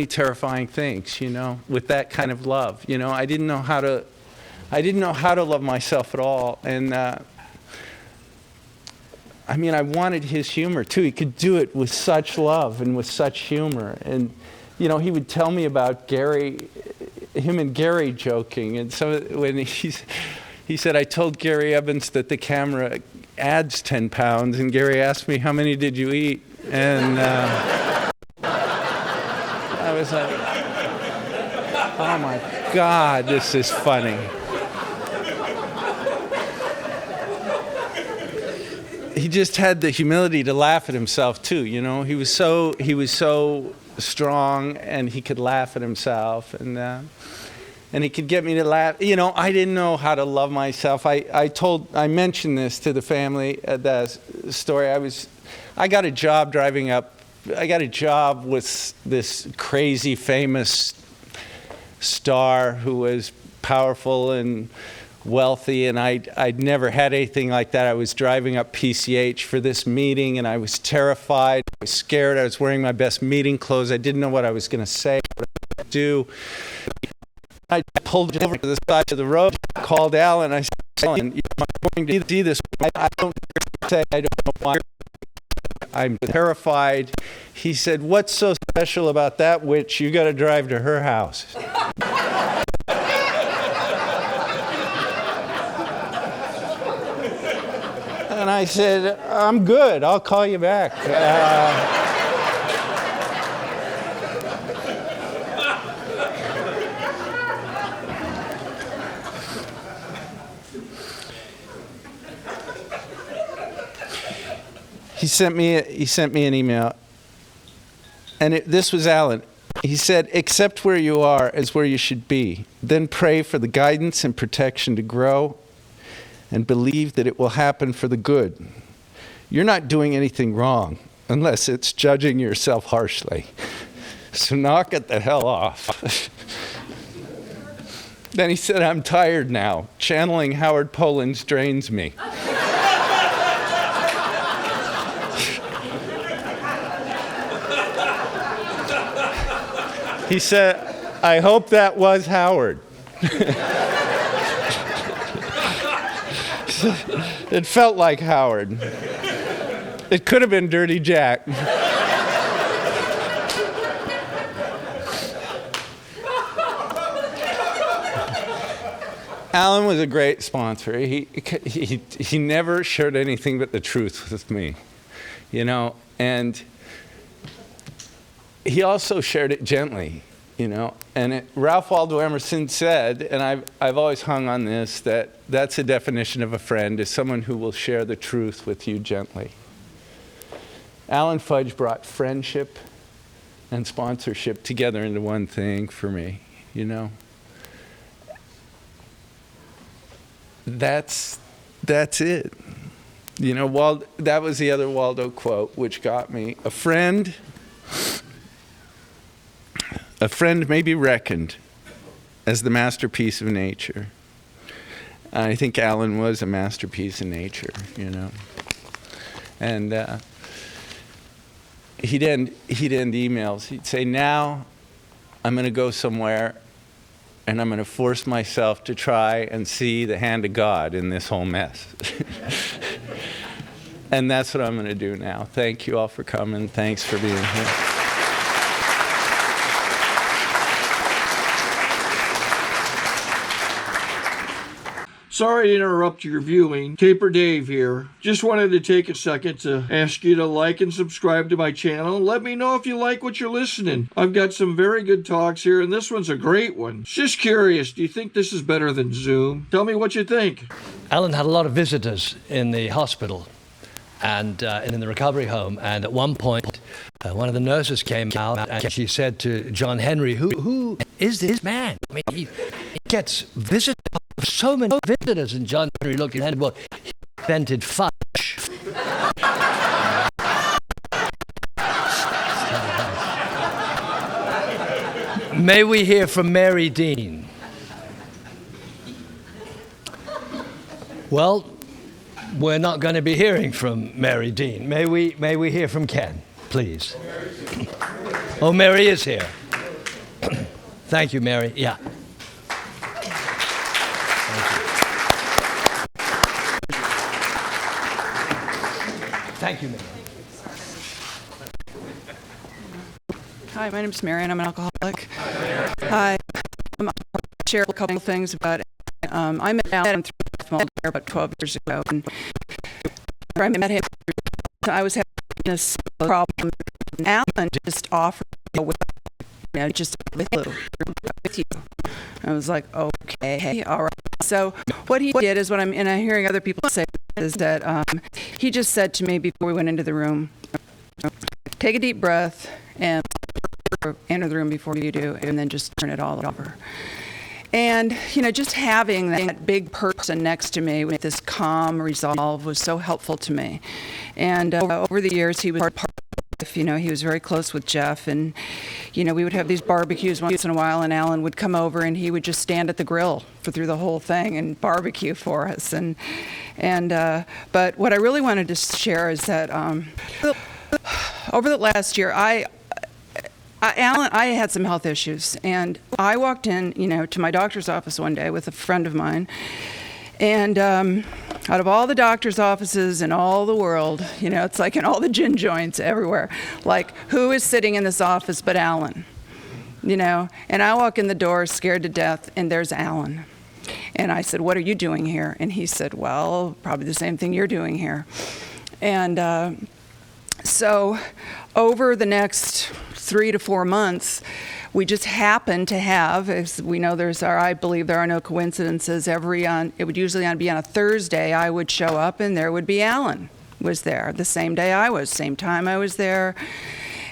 terrifying things, you know, with that kind of love. You know, I didn't know how to love myself at all. And I mean, I wanted his humor too. He could do it with such love and with such humor. And, you know, he would tell me about him and Gary joking. And so when he said, I told Gary Evans that the camera adds 10 pounds, and Gary asked me, how many did you eat? And I was like, oh my God, this is funny. He just had the humility to laugh at himself too, you know. He was so strong, and he could laugh at himself, and he could get me to laugh. You know, I didn't know how to love myself. I mentioned this to the family, the story. I got a job with this crazy famous star who was powerful and wealthy, and I'd never had anything like that. I was driving up PCH for this meeting, and I was terrified. I was scared. I was wearing my best meeting clothes. I didn't know what I was going to say, what I was going to do. I pulled over to the side of the road, called Alan. I said, Alan, I'm going to do this. I don't say I don't know why. I'm terrified. He said, what's so special about that witch? You got to drive to her house. And I said, I'm good. I'll call you back. he sent me an email, and this was Alan. He said, "Accept where you are as where you should be. Then pray for the guidance and protection to grow, and believe that it will happen for the good. You're not doing anything wrong unless it's judging yourself harshly. So knock it the hell off." Then he said, "I'm tired now. Channeling Howard Pollins drains me." He said, "I hope that was Howard." It felt like Howard. It could have been Dirty Jack. Alan was a great sponsor. He never shared anything but the truth with me, you know, and he also shared it gently, you know. And Ralph Waldo Emerson said, and I've always hung on this, that's a definition of a friend, is someone who will share the truth with you gently. Alan Fudge brought friendship and sponsorship together into one thing for me, you know. That's it. You know, that was the other Waldo quote, which got me. A friend may be reckoned as the masterpiece of nature. And I think Alan was a masterpiece of nature, you know. And he'd end emails. He'd say, "Now I'm going to go somewhere, and I'm going to force myself to try and see the hand of God in this whole mess." And that's what I'm going to do now. Thank you all for coming. Thanks for being here. Sorry to interrupt your viewing. Taper Dave here. Just wanted to take a second to ask you to like and subscribe to my channel. Let me know if you like what you're listening. I've got some very good talks here, and this one's a great one. Just curious, do you think this is better than Zoom? Tell me what you think. Alan had a lot of visitors in the hospital and in the recovery home. And at one point, one of the nurses came out and she said to John Henry, who is this man? I mean, he gets visitors, so many visitors. And John Henry looked at him and said, well, he invented Fudge. May we hear from Mary Dean? Well, we're not going to be hearing from Mary Dean. May we hear from Ken, please? Oh, Mary is here. Thank you, Mary. Yeah. Thank you, Mary. Hi, my name's Mary, and I'm an alcoholic. Hi. I'll share a couple of things about it. I met Alan through about 12 years ago, and I met him. I was having this problem. Alan just offered me, just with you. I was like, okay, all right. So what he did is, what I'm hearing other people say is that he just said to me before we went into the room, take a deep breath and enter the room before you do, and then just turn it all over. And, just having that big person next to me with this calm resolve was so helpful to me. And over the years, he was part of, he was very close with Jeff. And, we would have these barbecues once in a while, and Alan would come over, and he would just stand at the grill through the whole thing and barbecue for us. But what I really wanted to share is that over the last year, Alan, I had some health issues, and I walked in, to my doctor's office one day with a friend of mine, and out of all the doctor's offices in all the world, it's like in all the gin joints everywhere, like, who is sitting in this office but Alan? And I walk in the door scared to death, and there's Alan. And I said, what are you doing here? And he said, well, probably the same thing you're doing here. And so over the next 3 to 4 months, we just happened to have, as we know, I believe there are no coincidences. It would usually be on a Thursday, I would show up and there would be Alan, was there the same day I was, same time I was there.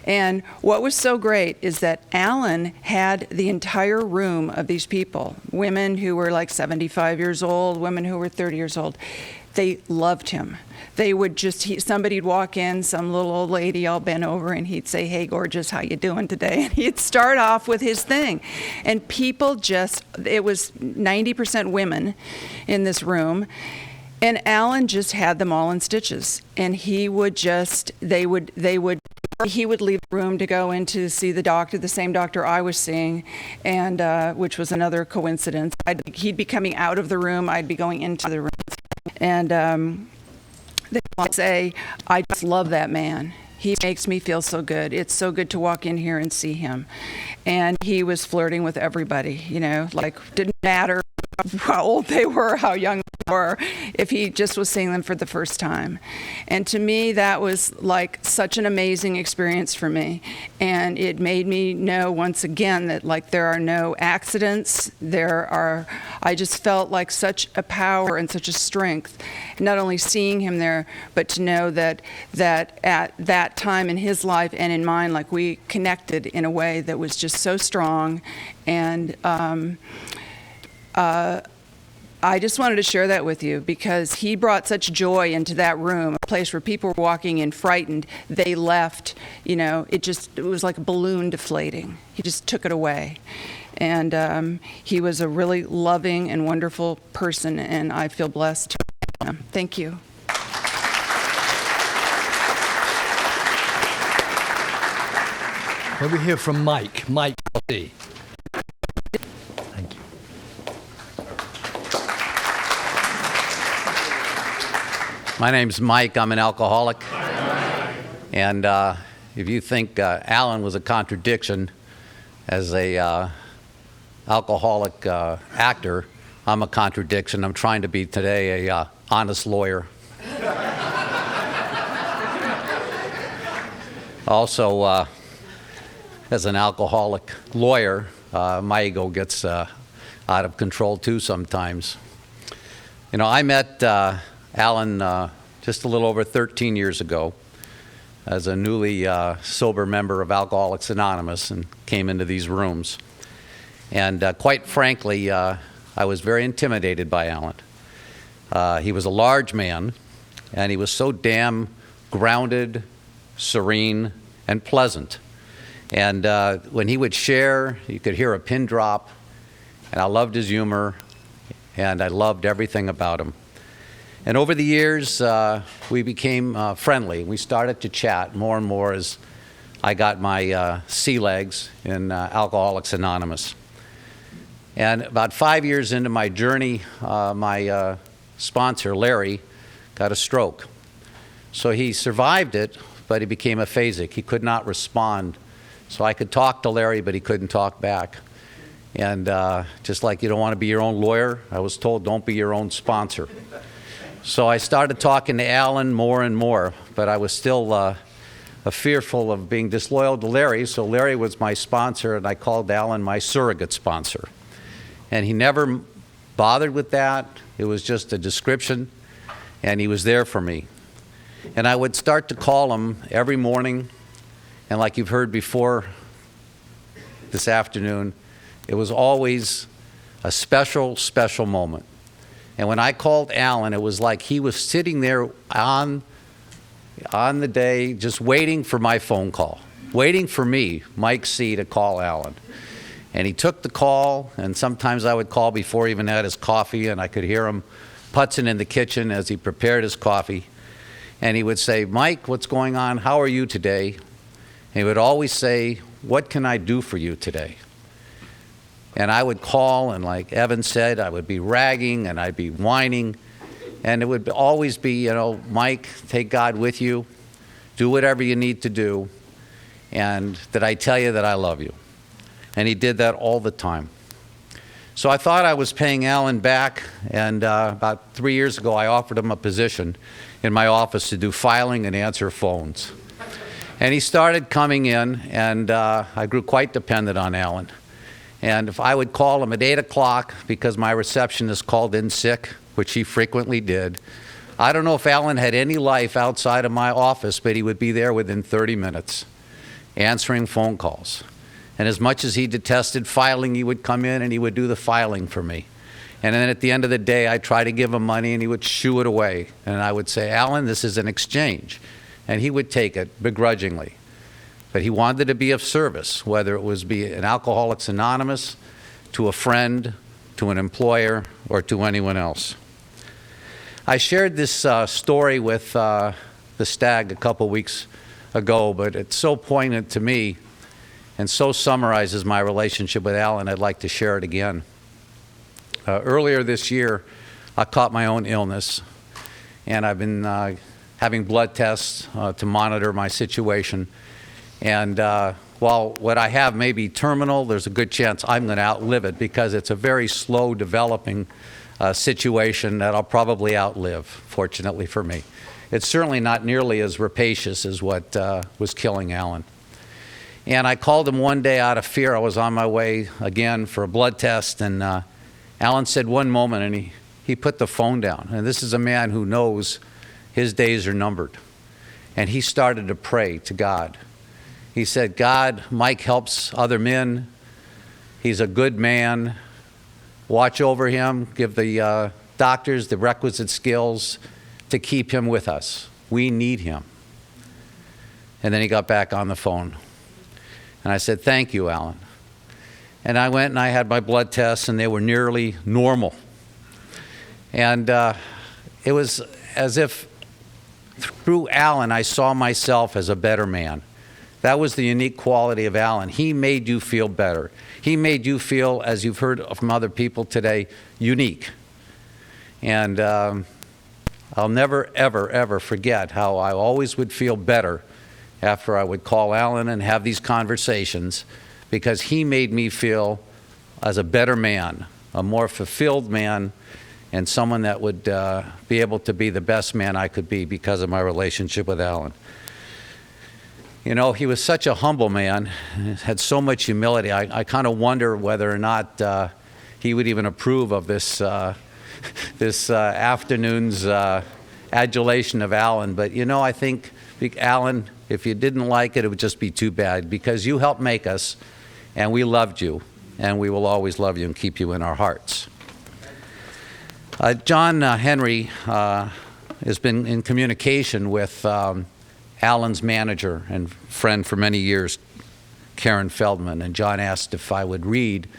And what was so great is that Alan had the entire room of these people, women who were like 75 years old, women who were 30 years old. They loved him. They would just, somebody'd walk in, some little old lady all bent over, and he'd say, "Hey, gorgeous, how you doing today?" And he'd start off with his thing. And people just, it was 90% women in this room. And Alan just had them all in stitches. And he would just, he would leave the room to go in to see the doctor, the same doctor I was seeing, and which was another coincidence. He'd be coming out of the room, I'd be going into the room. And they would say, "I just love that man. He makes me feel so good. It's so good to walk in here and see him." And he was flirting with everybody, you know, like didn't matter how old they were, how young they were, if he just was seeing them for the first time. And to me, that was like such an amazing experience for me. And it made me know once again that like there are no accidents. I just felt like such a power and such a strength, not only seeing him there, but to know that at that time in his life and in mine, like we connected in a way that was just so strong. And I just wanted to share that with you because he brought such joy into that room, a place where people were walking in frightened. They left, you know, it was like a balloon deflating. He just took it away. And he was a really loving and wonderful person, and I feel blessed to know him. Thank you. Let me hear from Mike. Mike, LD. Thank you. My name's Mike. I'm an alcoholic. And if you think Alan was a contradiction as a alcoholic actor, I'm a contradiction. I'm trying to be today a honest lawyer. Also, as an alcoholic lawyer, my ego gets out of control too sometimes. You know, I met Alan just a little over 13 years ago as a newly sober member of Alcoholics Anonymous and came into these rooms. And quite frankly, I was very intimidated by Alan. He was a large man, and he was so damn grounded, serene, and pleasant. And when he would share, you could hear a pin drop, and I loved his humor, and I loved everything about him. And over the years, we became friendly. We started to chat more and more as I got my sea legs in Alcoholics Anonymous. And about 5 years into my journey, my sponsor, Larry, got a stroke. So he survived it, but he became aphasic. He could not respond. So I could talk to Larry, but he couldn't talk back. And just like you don't want to be your own lawyer, I was told don't be your own sponsor. So I started talking to Alan more and more, but I was still fearful of being disloyal to Larry, so Larry was my sponsor, and I called Alan my surrogate sponsor. And he never bothered with that. It was just a description, and he was there for me. And I would start to call him every morning, and like you've heard before this afternoon, it was always a special, special moment. And when I called Alan, it was like he was sitting there on the day just waiting for my phone call, waiting for me, Mike C., to call Alan. And he took the call, and sometimes I would call before he even had his coffee, and I could hear him putzing in the kitchen as he prepared his coffee. And he would say, "Mike, what's going on? How are you today?" And he would always say, "What can I do for you today?" And I would call, and like Evan said, I would be ragging and I'd be whining. And it would always be, you know, "Mike, take God with you. Do whatever you need to do. And did I tell you that I love you?" And he did that all the time. So I thought I was paying Alan back. And about 3 years ago, I offered him a position in my office to do filing and answer phones. And he started coming in, and I grew quite dependent on Alan. And if I would call him at 8 o'clock because my receptionist called in sick, which he frequently did, I don't know if Alan had any life outside of my office, but he would be there within 30 minutes, answering phone calls. And as much as he detested filing, he would come in and he would do the filing for me. And then at the end of the day, I'd try to give him money and he would shoo it away. And I would say, Alan, this is an exchange. And he would take it begrudgingly. But he wanted to be of service, whether it was be an Alcoholics Anonymous, to a friend, to an employer, or to anyone else. I shared this story with the Stag a couple weeks ago, but it's so poignant to me and so summarizes my relationship with Alan, I'd like to share it again. Earlier this year, I caught my own illness, and I've been having blood tests to monitor my situation. And while what I have may be terminal, there's a good chance I'm going to outlive it because it's a very slow developing situation that I'll probably outlive, fortunately for me. It's certainly not nearly as rapacious as what was killing Alan. And I called him one day out of fear. I was on my way again for a blood test, and Alan said one moment, and he put the phone down. And this is a man who knows his days are numbered. And he started to pray to God. He said, God, Mike helps other men. He's a good man. Watch over him. Give the doctors the requisite skills to keep him with us. We need him. And then he got back on the phone. And I said, thank you, Alan. And I went and I had my blood tests, and they were nearly normal. And it was as if through Alan, I saw myself as a better man. That was the unique quality of Alan. He made you feel better. He made you feel, as you've heard from other people today, unique. And I'll never, ever, ever forget how I always would feel better after I would call Alan and have these conversations, because he made me feel as a better man, a more fulfilled man, and someone that would be able to be the best man I could be because of my relationship with Alan. You know, he was such a humble man, had so much humility. I kind of wonder whether or not he would even approve of this afternoon's adulation of Alan. But, you know, I think, Alan, if you didn't like it, it would just be too bad, because you helped make us, and we loved you, and we will always love you and keep you in our hearts. John Henry has been in communication with Alan's manager and friend for many years, Karen Feldman, and John asked if I would read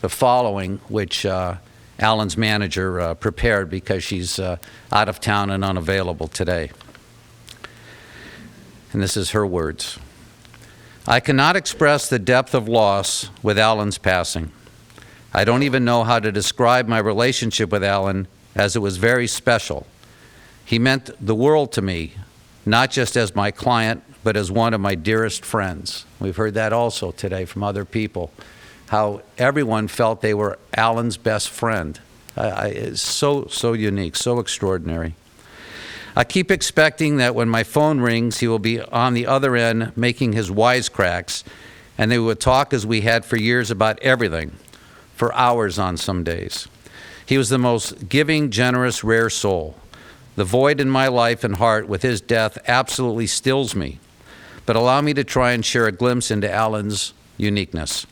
the following, which Alan's manager prepared because she's out of town and unavailable today. And this is her words. I cannot express the depth of loss with Alan's passing. I don't even know how to describe my relationship with Alan, as it was very special. He meant the world to me, not just as my client, but as one of my dearest friends. We've heard that also today from other people, how everyone felt they were Alan's best friend. It's so unique, so extraordinary. I keep expecting that when my phone rings, he will be on the other end making his wisecracks, and they would talk as we had for years about everything, for hours on some days. He was the most giving, generous, rare soul. The void in my life and heart with his death absolutely stills me, but allow me to try and share a glimpse into Alan's uniqueness.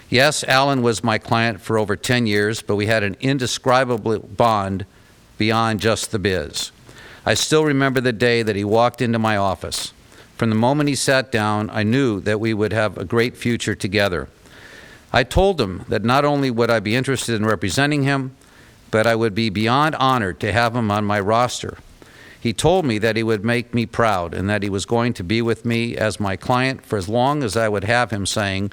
Yes, Alan was my client for over 10 years, but we had an indescribable bond beyond just the biz. I still remember the day that he walked into my office. From the moment he sat down, I knew that we would have a great future together. I told him that not only would I be interested in representing him, but I would be beyond honored to have him on my roster. He told me that he would make me proud and that he was going to be with me as my client for as long as I would have him, saying,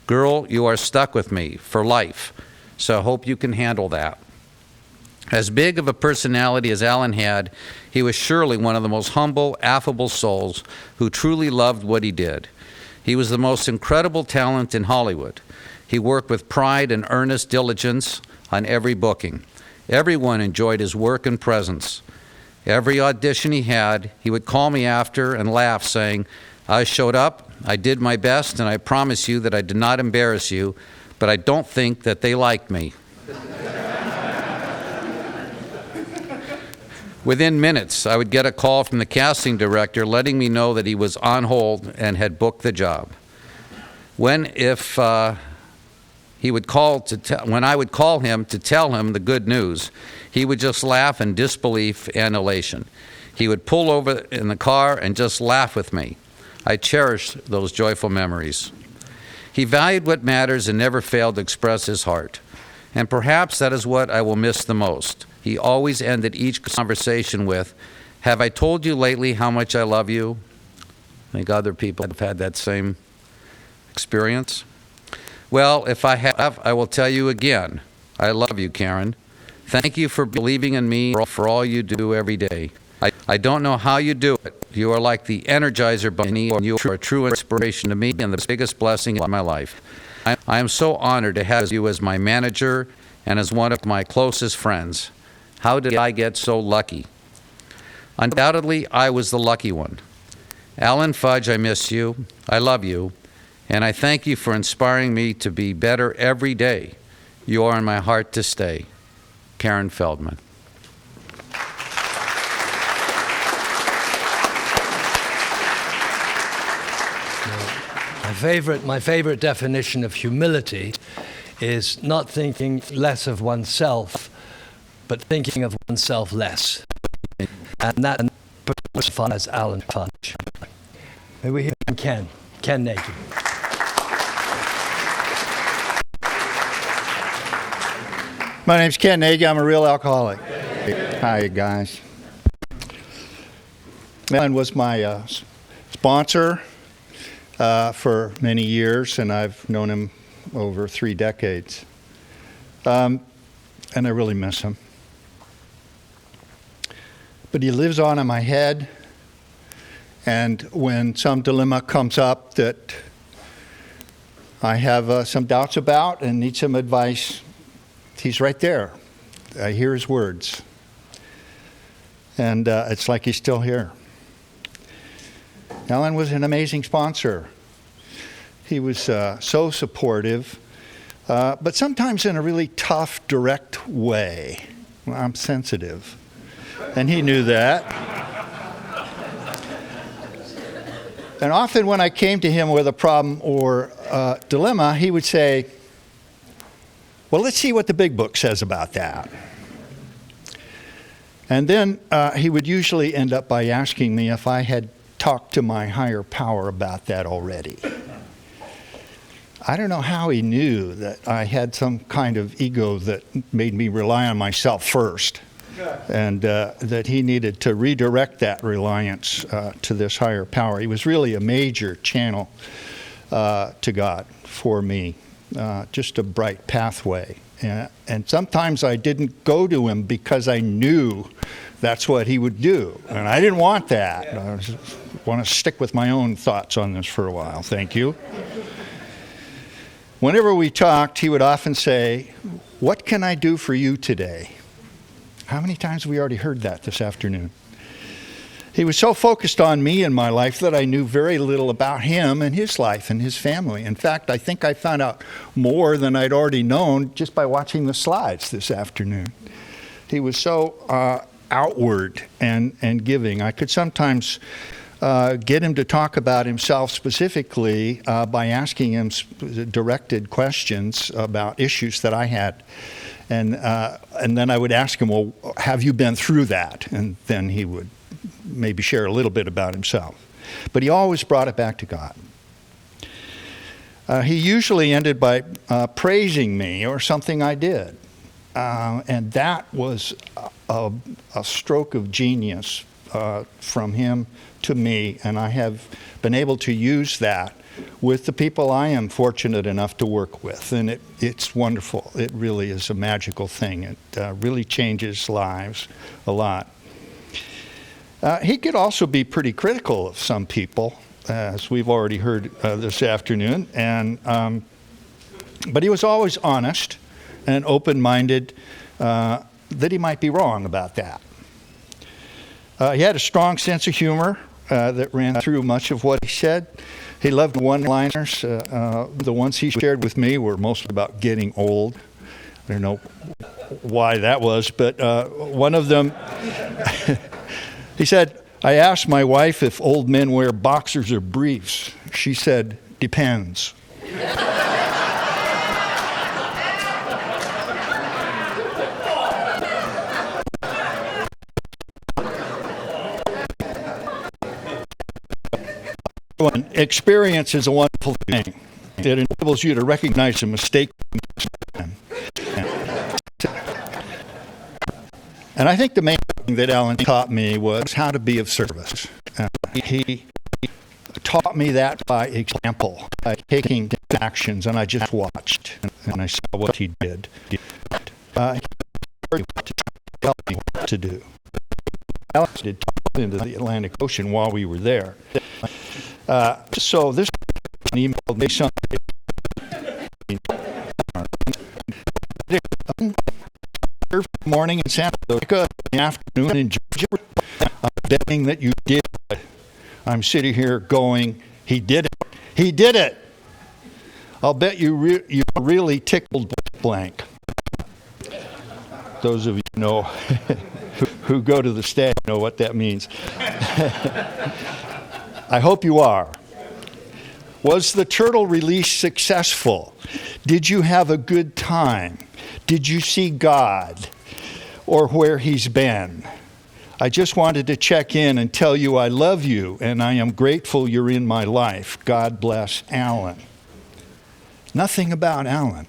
"Girl, you are stuck with me for life, so I hope you can handle that." As big of a personality as Alan had, he was surely one of the most humble, affable souls who truly loved what he did. He was the most incredible talent in Hollywood. He worked with pride and earnest diligence on every booking. Everyone enjoyed his work and presence. Every audition he had, he would call me after and laugh, saying, "I showed up, I did my best, and I promise you that I did not embarrass you, but I don't think that they liked me." Within minutes, I would get a call from the casting director letting me know that he was on hold and had booked the job. When I would call him to tell him the good news, he would just laugh in disbelief and elation. He would pull over in the car and just laugh with me. I cherish those joyful memories. He valued what matters and never failed to express his heart. And perhaps that is what I will miss the most. He always ended each conversation with, "Have I told you lately how much I love you?" I think other people have had that same experience. Well, if I have, I will tell you again, I love you, Karen. Thank you for believing in me, for all you do every day. I don't know how you do it. You are like the Energizer Bunny, and you are a true inspiration to me and the biggest blessing in my life. I am so honored to have you as my manager and as one of my closest friends. How did I get so lucky? Undoubtedly, I was the lucky one. Alan Fudge, I miss you. I love you. And I thank you for inspiring me to be better every day. You are in my heart to stay. Karen Feldman. My favorite definition of humility is not thinking less of oneself, but thinking of oneself less. And that personifies Alan Fudge. May we hear from Ken Nagy. My name's Ken Nagy. I'm a real alcoholic. Hi, guys. Alan was my sponsor for many years, and I've known him over 3 decades. And I really miss him. But he lives on in my head, and when some dilemma comes up that I have some doubts about and need some advice, he's right there. I hear his words. And it's like he's still here. Alan was an amazing sponsor. He was so supportive, but sometimes in a really tough, direct way. Well, I'm sensitive, and he knew that. And often when I came to him with a problem or dilemma, he would say, "Well, let's see what the big book says about that." And then he would usually end up by asking me if I had talked to my higher power about that already. I don't know how he knew that I had some kind of ego that made me rely on myself first, and that he needed to redirect that reliance to this higher power. He was really a major channel to God for me, just a bright pathway. And sometimes I didn't go to him because I knew that's what he would do. And I didn't want that. I want to stick with my own thoughts on this for a while. Thank you. Whenever we talked, he would often say, "What can I do for you today?" How many times have we already heard that this afternoon? He was so focused on me and my life that I knew very little about him and his life and his family. In fact, I think I found out more than I'd already known just by watching the slides this afternoon. He was so outward and giving. I could sometimes get him to talk about himself specifically by asking him directed questions about issues that I had. And then I would ask him, "Well, have you been through that?" And then he would maybe share a little bit about himself. But he always brought it back to God. He usually ended by praising me or something I did. And that was a stroke of genius from him to me, and I have been able to use that with the people I am fortunate enough to work with, and it's wonderful. It really is a magical thing. It really changes lives a lot. He could also be pretty critical of some people, as we've already heard this afternoon, but he was always honest and open-minded that he might be wrong about that. He had a strong sense of humor that ran through much of what he said. He loved one-liners. The ones he shared with me were mostly about getting old. I don't know why that was, but one of them, he said, I asked my wife if old men wear boxers or briefs. She said, depends. Experience is a wonderful thing. It enables you to recognize a mistake. And I think the main thing that Alan taught me was how to be of service. He taught me that by example, by taking actions, and I just watched, and I saw what he did. He helped me what to do. Alan did talk into the Atlantic Ocean while we were there. So this emailed me Sunday. Morning in Santa Monica, in the afternoon in Georgia. I'm betting that you did. I'm sitting here going, he did it. He did it. I'll bet you you're really tickled blank. Those of you know who go to the stag know what that means. I hope you are. Was the turtle release successful? Did you have a good time? Did you see God or where he's been? I just wanted to check in and tell you I love you and I am grateful you're in my life. God bless Alan. Nothing about Alan.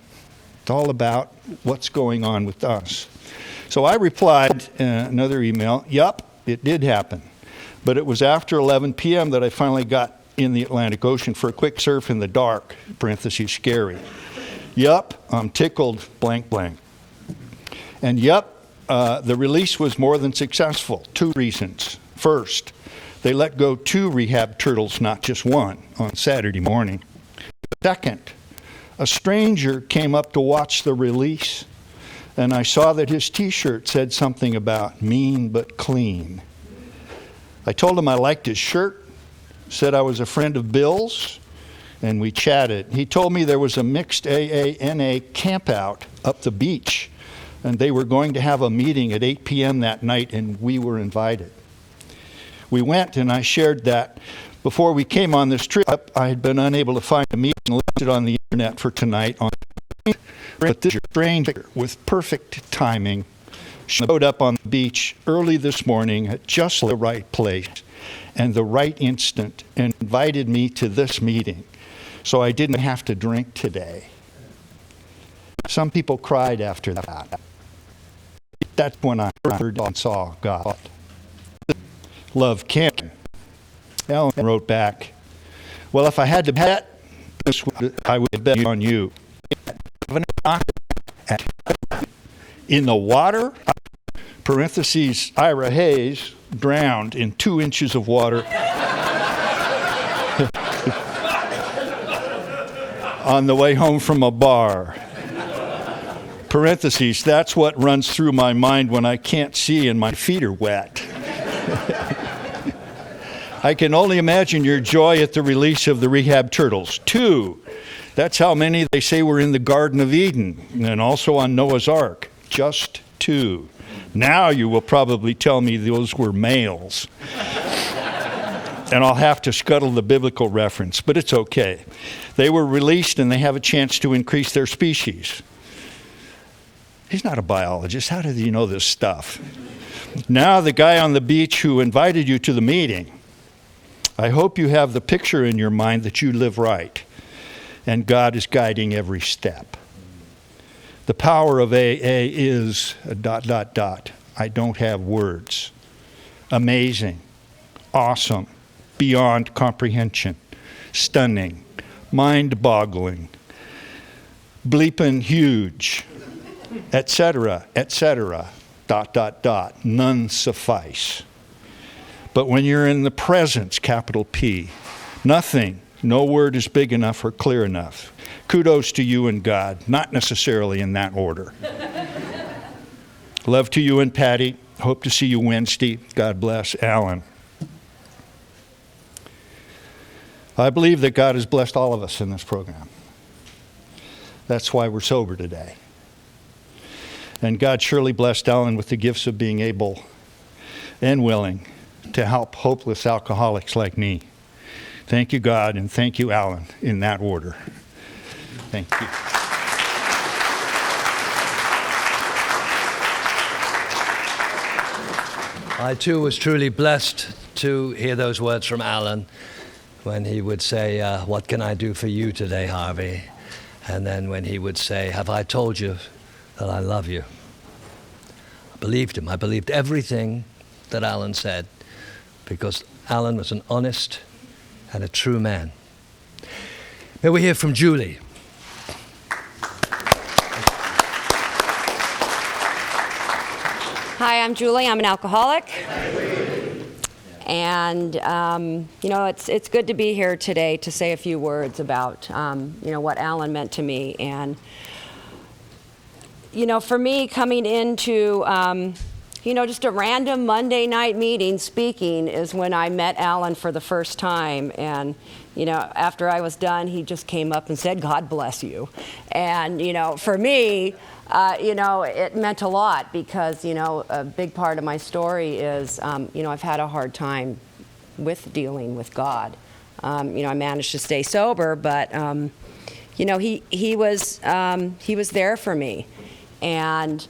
It's all about what's going on with us. So I replied another email, yup, it did happen. But it was after 11 p.m. that I finally got in the Atlantic Ocean for a quick surf in the dark, parentheses scary. Yup, I'm tickled, blank, blank. And yup, the release was more than successful. 2 reasons. First, they let go 2 rehab turtles, not just 1, on Saturday morning. Second, a stranger came up to watch the release, and I saw that his t-shirt said something about mean but clean. I told him I liked his shirt, said I was a friend of Bill's, and we chatted. He told me there was a mixed AANA campout up the beach, and they were going to have a meeting at 8 p.m. that night, and we were invited. We went, and I shared that before we came on this trip, I had been unable to find a meeting listed on the internet for tonight. But this stranger, with perfect timing, showed up on the beach early this morning at just the right place and the right instant and invited me to this meeting. So I didn't have to drink today. Some people cried after that. That's when I heard and saw God. Love Ken. Ellen wrote back, well, if I had to bet, I would bet on you. In the water, parentheses, Ira Hayes drowned in 2 inches of water on the way home from a bar. Parentheses, that's what runs through my mind when I can't see and my feet are wet. I can only imagine your joy at the release of the rehab turtles. 2, that's how many they say were in the Garden of Eden and also on Noah's Ark. Just 2. Now you will probably tell me those were males. And I'll have to scuttle the biblical reference, but it's okay. They were released and they have a chance to increase their species. He's not a biologist. How did he know this stuff? Now the guy on the beach who invited you to the meeting, I hope you have the picture in your mind that you live right and God is guiding every step. The power of AA is ... I don't have words. Amazing, awesome, beyond comprehension, stunning, mind-boggling, bleeping huge, etc., etc., ... None suffice. But when you're in the presence, capital P, nothing, no word is big enough or clear enough. Kudos to you and God, not necessarily in that order. Love to you and Patty. Hope to see you Wednesday. God bless. Alan. I believe that God has blessed all of us in this program. That's why we're sober today. And God surely blessed Alan with the gifts of being able and willing to help hopeless alcoholics like me. Thank you, God, and thank you, Alan, in that order. Thank you. I too was truly blessed to hear those words from Alan when he would say, what can I do for you today, Harvey? And then when he would say, have I told you that I love you? I believed him. I believed everything that Alan said because Alan was an honest and a true man. May we hear from Julie. Hi, I'm Julie. I'm an alcoholic. And, you know, it's good to be here today to say a few words about, you know, what Alan meant to me. And, you know, for me, coming into, you know, just a random Monday night meeting speaking is when I met Alan for the first time. And, you know, after I was done, he just came up and said, God bless you. And, you know, for me, you know, it meant a lot because, you know, a big part of my story is, you know, I've had a hard time with dealing with God. You know, I managed to stay sober, but, you know, he was there for me. And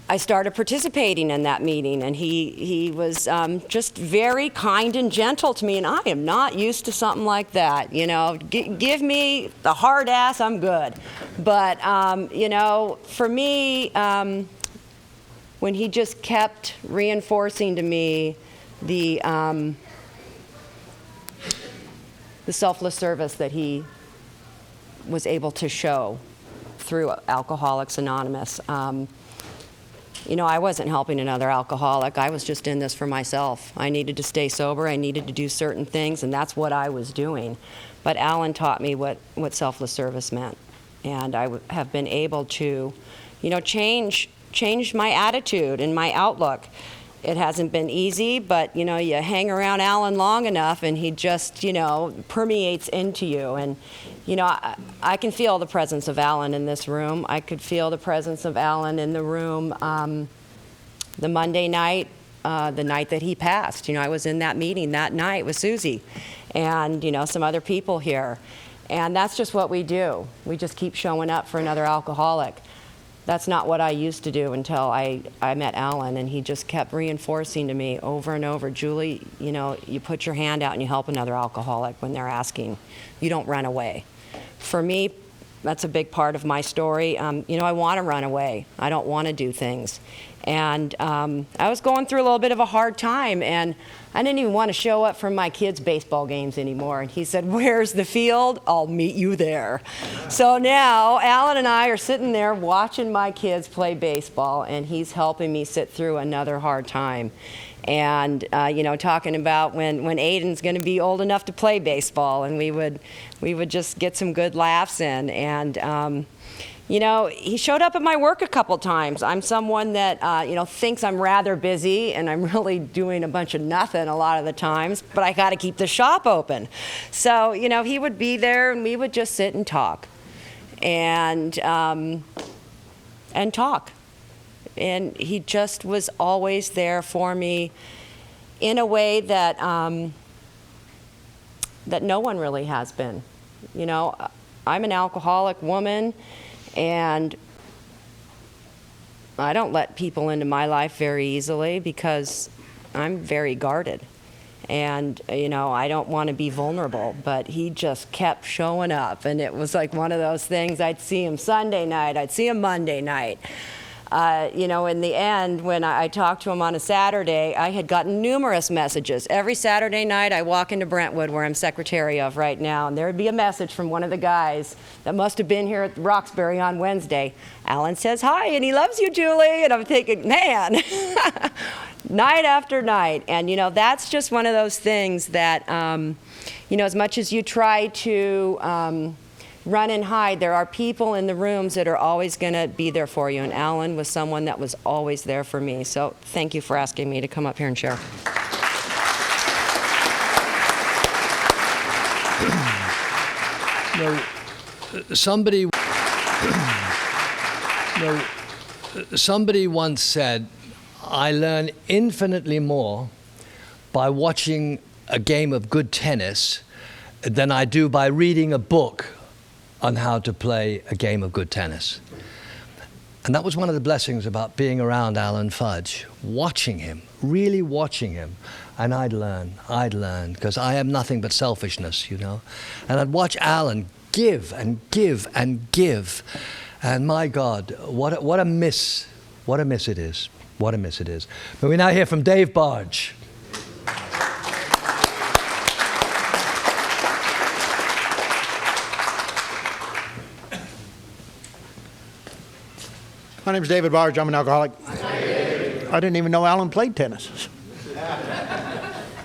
I started participating in that meeting, and he was just very kind and gentle to me, and I am not used to something like that. You know, give me the hard ass, I'm good. But, you know, for me, when he just kept reinforcing to me the selfless service that he was able to show through Alcoholics Anonymous, you know, I wasn't helping another alcoholic. I was just in this for myself. I needed to stay sober. I needed to do certain things, and that's what I was doing. But Alan taught me what selfless service meant. And I have been able to, you know, change my attitude and my outlook. It hasn't been easy, but, you know, you hang around Alan long enough, and he just, you know, permeates into you. And, you know, I can feel the presence of Alan in this room. I could feel the presence of Alan in the room the Monday night, the night that he passed. You know, I was in that meeting that night with Susie and, you know, some other people here. And that's just what we do. We just keep showing up for another alcoholic. That's not what I used to do until I met Alan, and he just kept reinforcing to me over and over, Julie, you know, you put your hand out and you help another alcoholic when they're asking. You don't run away. For me, that's a big part of my story. You know, I want to run away. I don't want to do things. And I was going through a little bit of a hard time, and I didn't even want to show up for my kids' baseball games anymore. And he said, where's the field? I'll meet you there. So now Alan and I are sitting there watching my kids play baseball, and he's helping me sit through another hard time. And, you know, talking about when Aiden's going to be old enough to play baseball, and we would just get some good laughs in. And, you know, he showed up at my work a couple times. I'm someone that, you know, thinks I'm rather busy, and I'm really doing a bunch of nothing a lot of the times, but I got to keep the shop open. So, you know, he would be there, and we would just sit and talk and talk. And he just was always there for me in a way that that no one really has been. You know, I'm an alcoholic woman, and I don't let people into my life very easily because I'm very guarded. And, you know, I don't want to be vulnerable, but he just kept showing up. And it was like one of those things, I'd see him Sunday night, I'd see him Monday night. You know, in the end, when I talked to him on a Saturday, I had gotten numerous messages. Every Saturday night, I walk into Brentwood, where I'm secretary of right now, and there would be a message from one of the guys that must have been here at Roxbury on Wednesday. Alan says hi, and he loves you, Julie. And I'm thinking, man, night after night. And, you know, that's just one of those things that, you know, as much as you try to run and hide, there are people in the rooms that are always going to be there for you. And Alan was someone that was always there for me. So thank you for asking me to come up here and share. You know, somebody, you know, somebody once said, I learn infinitely more by watching a game of good tennis than I do by reading a book on how to play a game of good tennis. And that was one of the blessings about being around Alan Fudge, watching him, really watching him. And I'd learn, because I have nothing but selfishness, you know. And I'd watch Alan give and give and give. And my God, what a miss it is. What a miss it is. But we now hear from Dave Barge. My name's David Barge. I'm an alcoholic. I didn't even know Alan played tennis.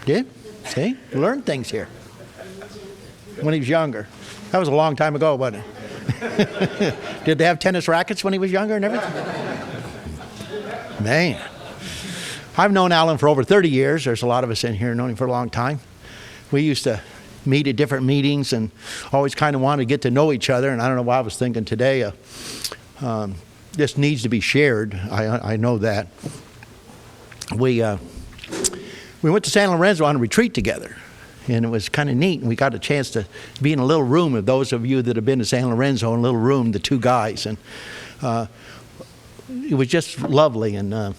Did? See? Learned things here. When he was younger. That was a long time ago, wasn't it? Did they have tennis rackets when he was younger and everything? Man. I've known Alan for over 30 years. There's a lot of us in here known him for a long time. We used to meet at different meetings and always kind of wanted to get to know each other. And I don't know why I was thinking today, this needs to be shared. I know that. We went to San Lorenzo on a retreat together. And it was kind of neat. And we got a chance to be in a little room. Of those of you that have been to San Lorenzo, in a little room, the two guys. And it was just lovely. And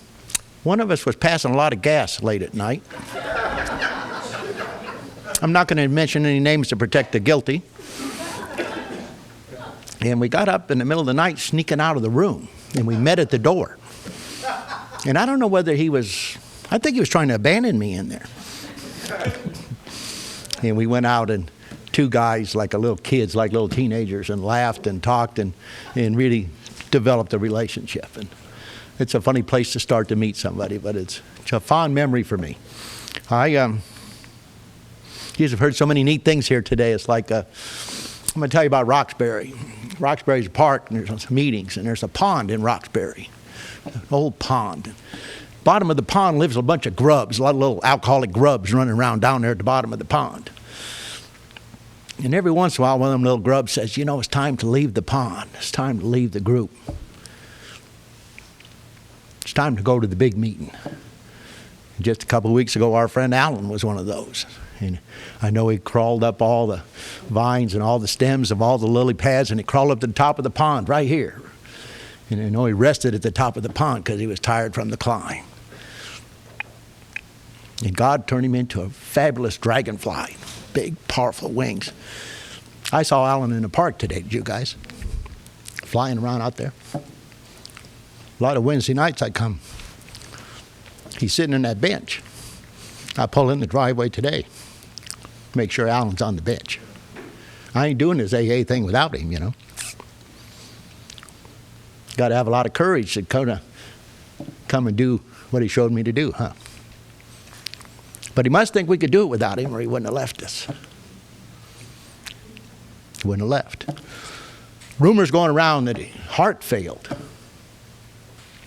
one of us was passing a lot of gas late at night. I'm not going to mention any names to protect the guilty. And we got up in the middle of the night sneaking out of the room. And we met at the door. And I don't know whether I think he was trying to abandon me in there. And we went out, and two guys like little kids, like little teenagers, and laughed and talked and really developed a relationship. And it's a funny place to start to meet somebody, but it's a fond memory for me. You guys have heard so many neat things here today. It's like, I'm going to tell you about Roxbury. Roxbury's a park, and there's meetings, and there's a pond in Roxbury, an old pond. Bottom of the pond lives a bunch of grubs, a lot of little alcoholic grubs running around down there at the bottom of the pond. And every once in a while, one of them little grubs says, you know, it's time to leave the pond. It's time to leave the group. It's time to go to the big meeting. Just a couple of weeks ago, our friend Alan was one of those. And I know he crawled up all the vines and all the stems of all the lily pads, and he crawled up to the top of the pond right here. And I know he rested at the top of the pond because he was tired from the climb. And God turned him into a fabulous dragonfly, big, powerful wings. I saw Alan in the park today, did you guys? Flying around out there. A lot of Wednesday nights I come. He's sitting in that bench. I pull in the driveway today, make sure Alan's on the bench. I ain't doing this AA thing without him, you know. Got to have a lot of courage to come and do what he showed me to do, huh? But he must think we could do it without him, or he wouldn't have left us. He wouldn't have left. Rumors going around that his heart failed.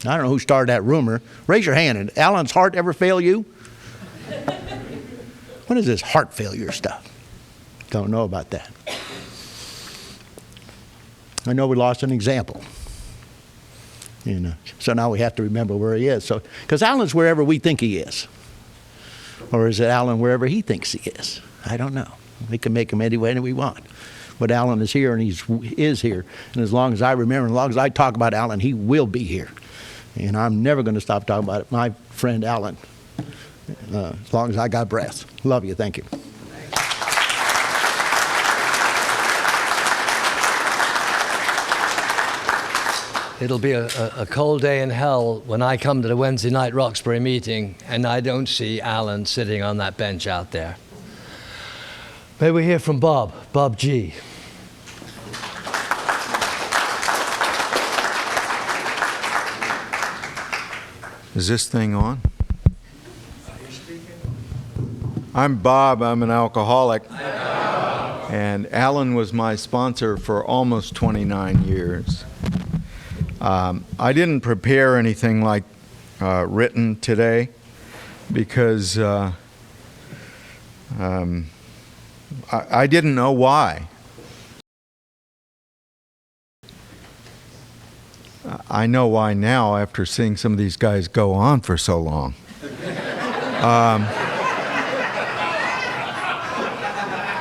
I don't know who started that rumor. Raise your hand. Did Alan's heart ever fail you? What is this heart failure stuff? Don't know about that. I know we lost an example. You know, so now we have to remember where he is. So, because Alan's wherever we think he is. Or is it Alan wherever he thinks he is? I don't know. We can make him any way we want. But Alan is here, and he is here. And as long as I remember, as long as I talk about Alan, he will be here. And I'm never going to stop talking about it. My friend Alan, as long as I got breath. Love you. Thank you. It'll be a cold day in hell when I come to the Wednesday night Roxbury meeting and I don't see Alan sitting on that bench out there. May we hear from Bob G. Is this thing on? I'm Bob. I'm an alcoholic. And Alan was my sponsor for almost 29 years. I didn't prepare anything like written today because I didn't know why. I know why now after seeing some of these guys go on for so long.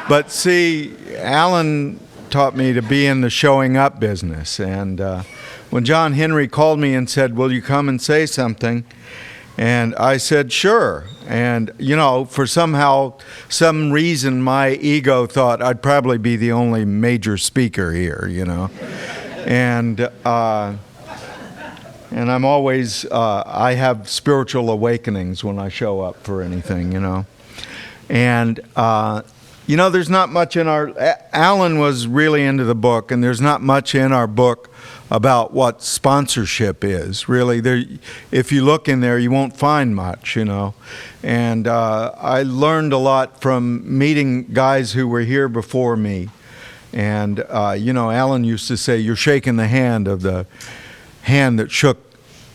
But see, Alan taught me to be in the showing up business. And when John Henry called me and said, will you come and say something? And I said, sure. And, you know, for some reason, my ego thought I'd probably be the only major speaker here, you know. And I'm always, I have spiritual awakenings when I show up for anything, you know. And, you know, there's not much in Alan was really into the book, and there's not much in our book about what sponsorship is. Really, if you look in there, you won't find much, you know. And I learned a lot from meeting guys who were here before me. And, you know, Alan used to say, you're shaking the hand of the hand that shook,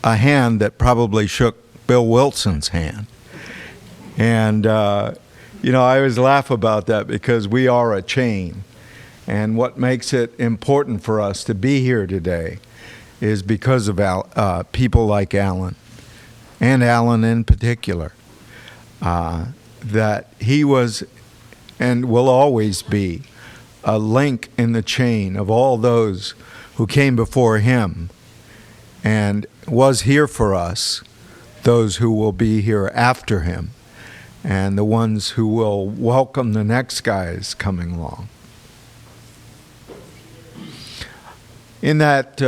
a hand that probably shook Bill Wilson's hand. And, you know, I always laugh about that because we are a chain. And what makes it important for us to be here today is because of people like Alan, and Alan in particular, that he was and will always be a link in the chain of all those who came before him and was here for us, those who will be here after him, and the ones who will welcome the next guys coming along. In that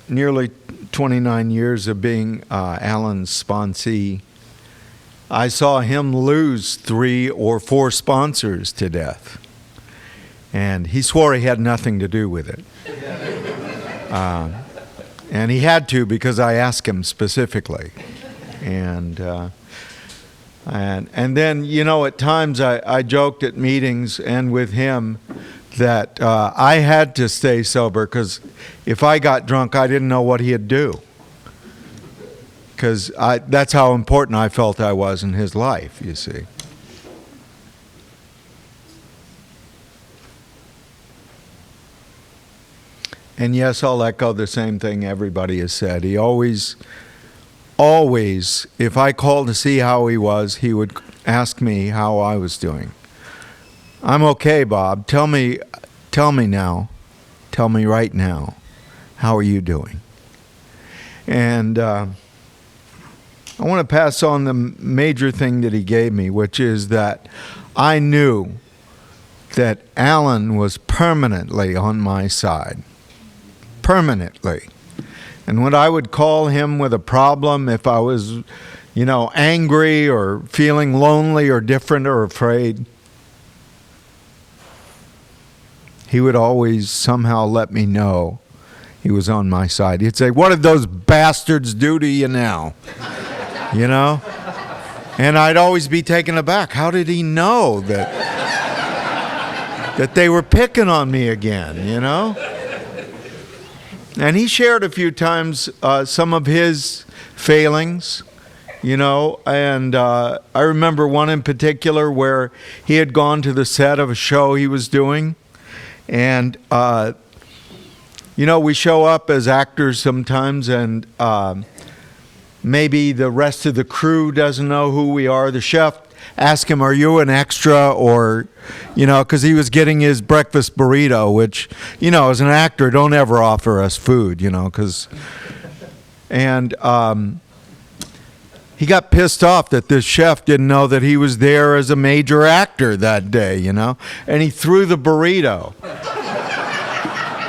nearly 29 years of being Alan's sponsee, I saw him lose 3 or 4 sponsors to death. And he swore he had nothing to do with it. And he had to because I asked him specifically. And then, you know, at times I joked at meetings and with him that I had to stay sober because if I got drunk, I didn't know what he'd do. Because that's how important I felt I was in his life, you see. And yes, I'll echo the same thing everybody has said. He always, if I called to see how he was, he would ask me how I was doing. I'm okay, Bob. Tell me now. Tell me right now. How are you doing? And I want to pass on the major thing that he gave me, which is that I knew that Alan was permanently on my side. Permanently. And when I would call him with a problem, if I was, you know, angry or feeling lonely or different or afraid, he would always somehow let me know he was on my side. He'd say, what did those bastards do to you now? You know? And I'd always be taken aback. How did he know that they were picking on me again, you know? And he shared a few times some of his failings, you know, and I remember one in particular where he had gone to the set of a show he was doing, and, you know, we show up as actors sometimes, and maybe the rest of the crew doesn't know who we are. The chef asked him, are you an extra? Or, you know, because he was getting his breakfast burrito, which, you know, as an actor, don't ever offer us food, you know, because, and he got pissed off that this chef didn't know that he was there as a major actor that day, you know, and he threw the burrito.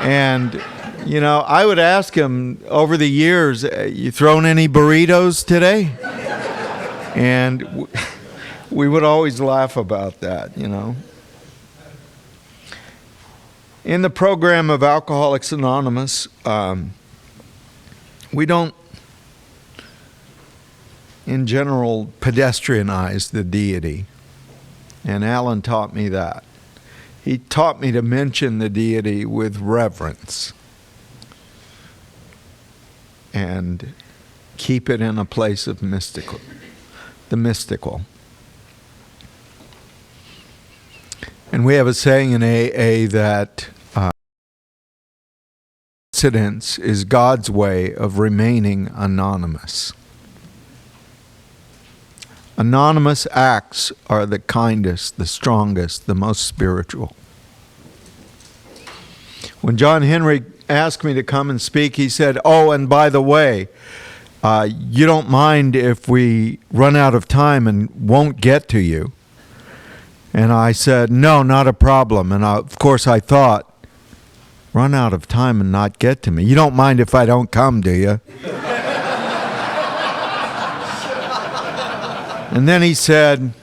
And, you know, I would ask him over the years, you thrown any burritos today? And we would always laugh about that, you know. In the program of Alcoholics Anonymous, we don't, in general, pedestrianize the deity. And Alan taught me that. He taught me to mention the deity with reverence and keep it in a place of mystical, the mystical. And we have a saying in AA that coincidence is God's way of remaining anonymous. Anonymous acts are the kindest, the strongest, the most spiritual. When John Henry asked me to come and speak, he said, "Oh, and by the way, you don't mind if we run out of time and won't get to you?" And I said, "No, not a problem." And of course I thought, run out of time and not get to me. You don't mind if I don't come, do you? And then he said,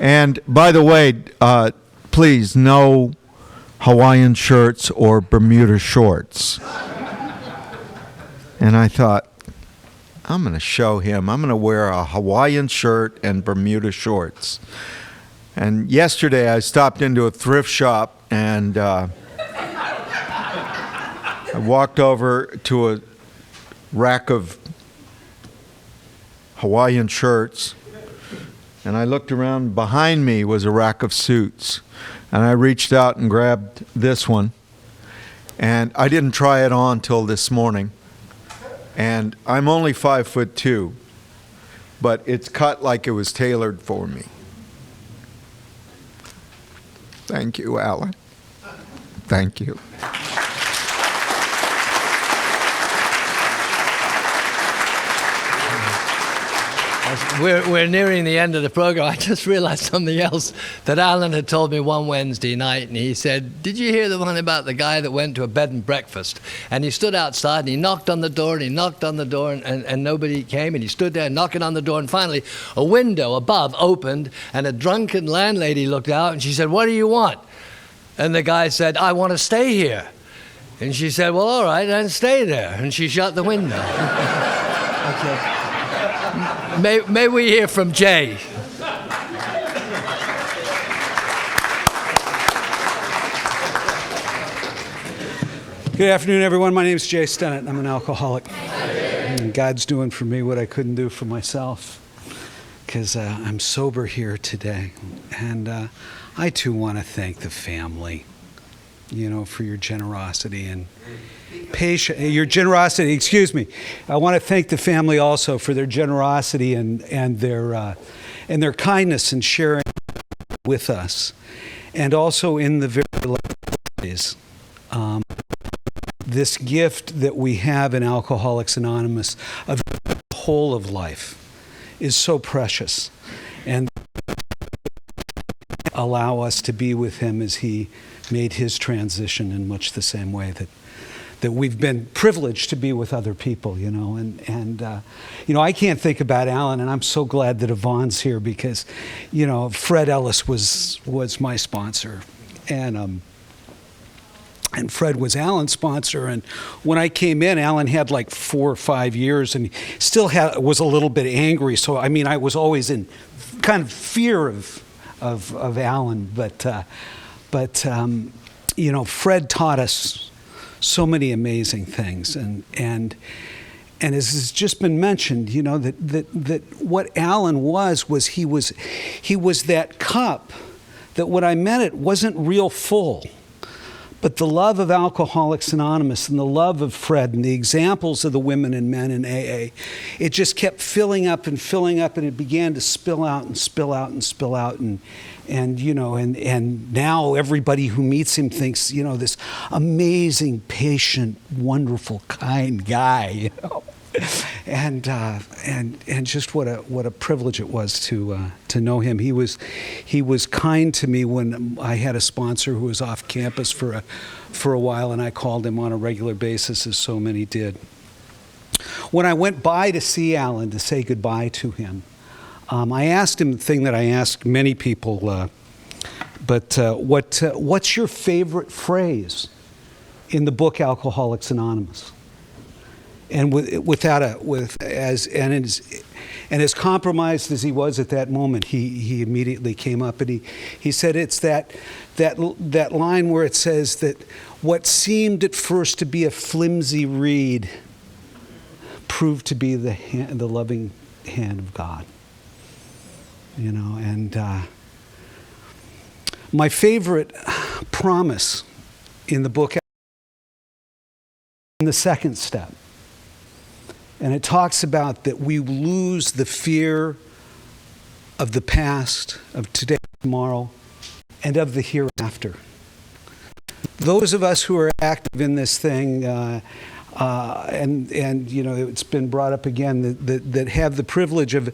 "And by the way, please, no Hawaiian shirts or Bermuda shorts." And I thought, I'm going to show him. I'm going to wear a Hawaiian shirt and Bermuda shorts. And yesterday I stopped into a thrift shop and I walked over to a rack of Hawaiian shirts, and I looked around. Behind me was a rack of suits, and I reached out and grabbed this one, and I didn't try it on till this morning. And I'm only 5'2", but it's cut like it was tailored for me. Thank you, Alan. Thank you. We're nearing the end of the program. I just realized something else that Alan had told me one Wednesday night, and he said, "Did you hear the one about the guy that went to a bed and breakfast, and he stood outside and he knocked on the door and he knocked on the door and nobody came, and he stood there knocking on the door, and finally a window above opened and a drunken landlady looked out and she said, 'What do you want?' And the guy said, 'I want to stay here.' And she said, 'Well, all right, then stay there.' And she shut the window." Okay. May we hear from Jay? Good afternoon, everyone. My name is Jay Stennett. I'm an alcoholic. And God's doing for me what I couldn't do for myself, because I'm sober here today. And I, too, want to thank the family, for your generosity and patience. Your generosity, excuse me. I want to thank the family also for their generosity and their kindness in sharing with us. And also in the very last days. This gift that we have in Alcoholics Anonymous of the whole of life is so precious, and allow us to be with him as he made his transition in much the same way that we've been privileged to be with other people, I can't think about Alan, and I'm so glad that Yvonne's here because, Fred Ellis was my sponsor, and Fred was Alan's sponsor. And when I came in, Alan had like 4 or 5 years, and still was a little bit angry. So I was always in kind of fear of Alan. But Fred taught us so many amazing things, and as has just been mentioned, that what Alan was he was that cup that when I met it wasn't real full. But the love of Alcoholics Anonymous and the love of Fred and the examples of the women and men in AA, it just kept filling up, and it began to spill out and spill out and spill out. And now everybody who meets him thinks, this amazing, patient, wonderful, kind guy, And just what a privilege it was to know him. He was kind to me when I had a sponsor who was off campus for a while, and I called him on a regular basis, as so many did. When I went by to see Alan to say goodbye to him, I asked him the thing that I ask many people, what's your favorite phrase in the book Alcoholics Anonymous? And as compromised as he was at that moment, he immediately came up and he said it's that line where it says that what seemed at first to be a flimsy reed proved to be the loving hand of God. My favorite promise in the book the second step. And it talks about that we lose the fear of the past, of today, tomorrow, and of the hereafter. Those of us who are active in this thing, and you know, it's been brought up again, that have the privilege of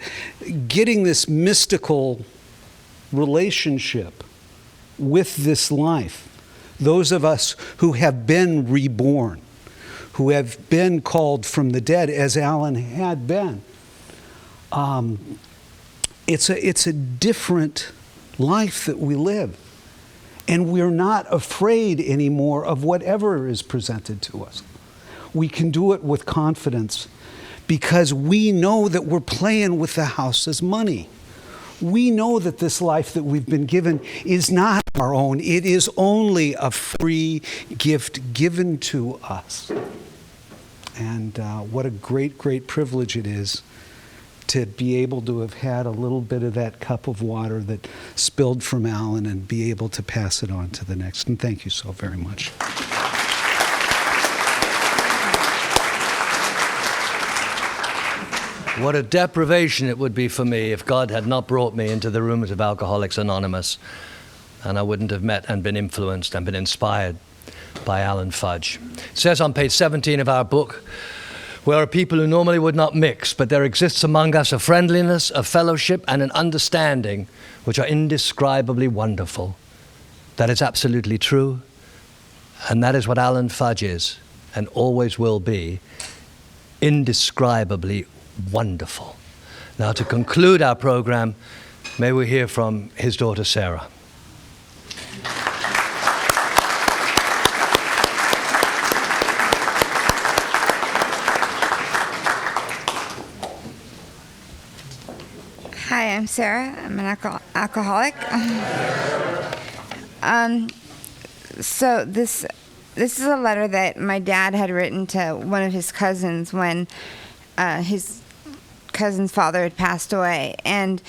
getting this mystical relationship with this life. Those of us who have been reborn, who have been called from the dead, as Alan had been. It's a different life that we live. And we're not afraid anymore of whatever is presented to us. We can do it with confidence because we know that we're playing with the house's money. We know that this life that we've been given is not our own. It is only a free gift given to us. And what a great, great privilege it is to be able to have had a little bit of that cup of water that spilled from Alan and be able to pass it on to the next. And thank you so very much. What a deprivation it would be for me if God had not brought me into the rooms of Alcoholics Anonymous, and I wouldn't have met and been influenced and been inspired by Alan Fudge. It says on page 17 of our book, "We are a people who normally would not mix, but there exists among us a friendliness, a fellowship, and an understanding which are indescribably wonderful." That is absolutely true, and that is what Alan Fudge is, and always will be, indescribably wonderful. Now, to conclude our program, may we hear from his daughter Sarah. Hi, I'm Sarah. I'm an alcoholic. So this is a letter that my dad had written to one of his cousins when his cousin's father had passed away. And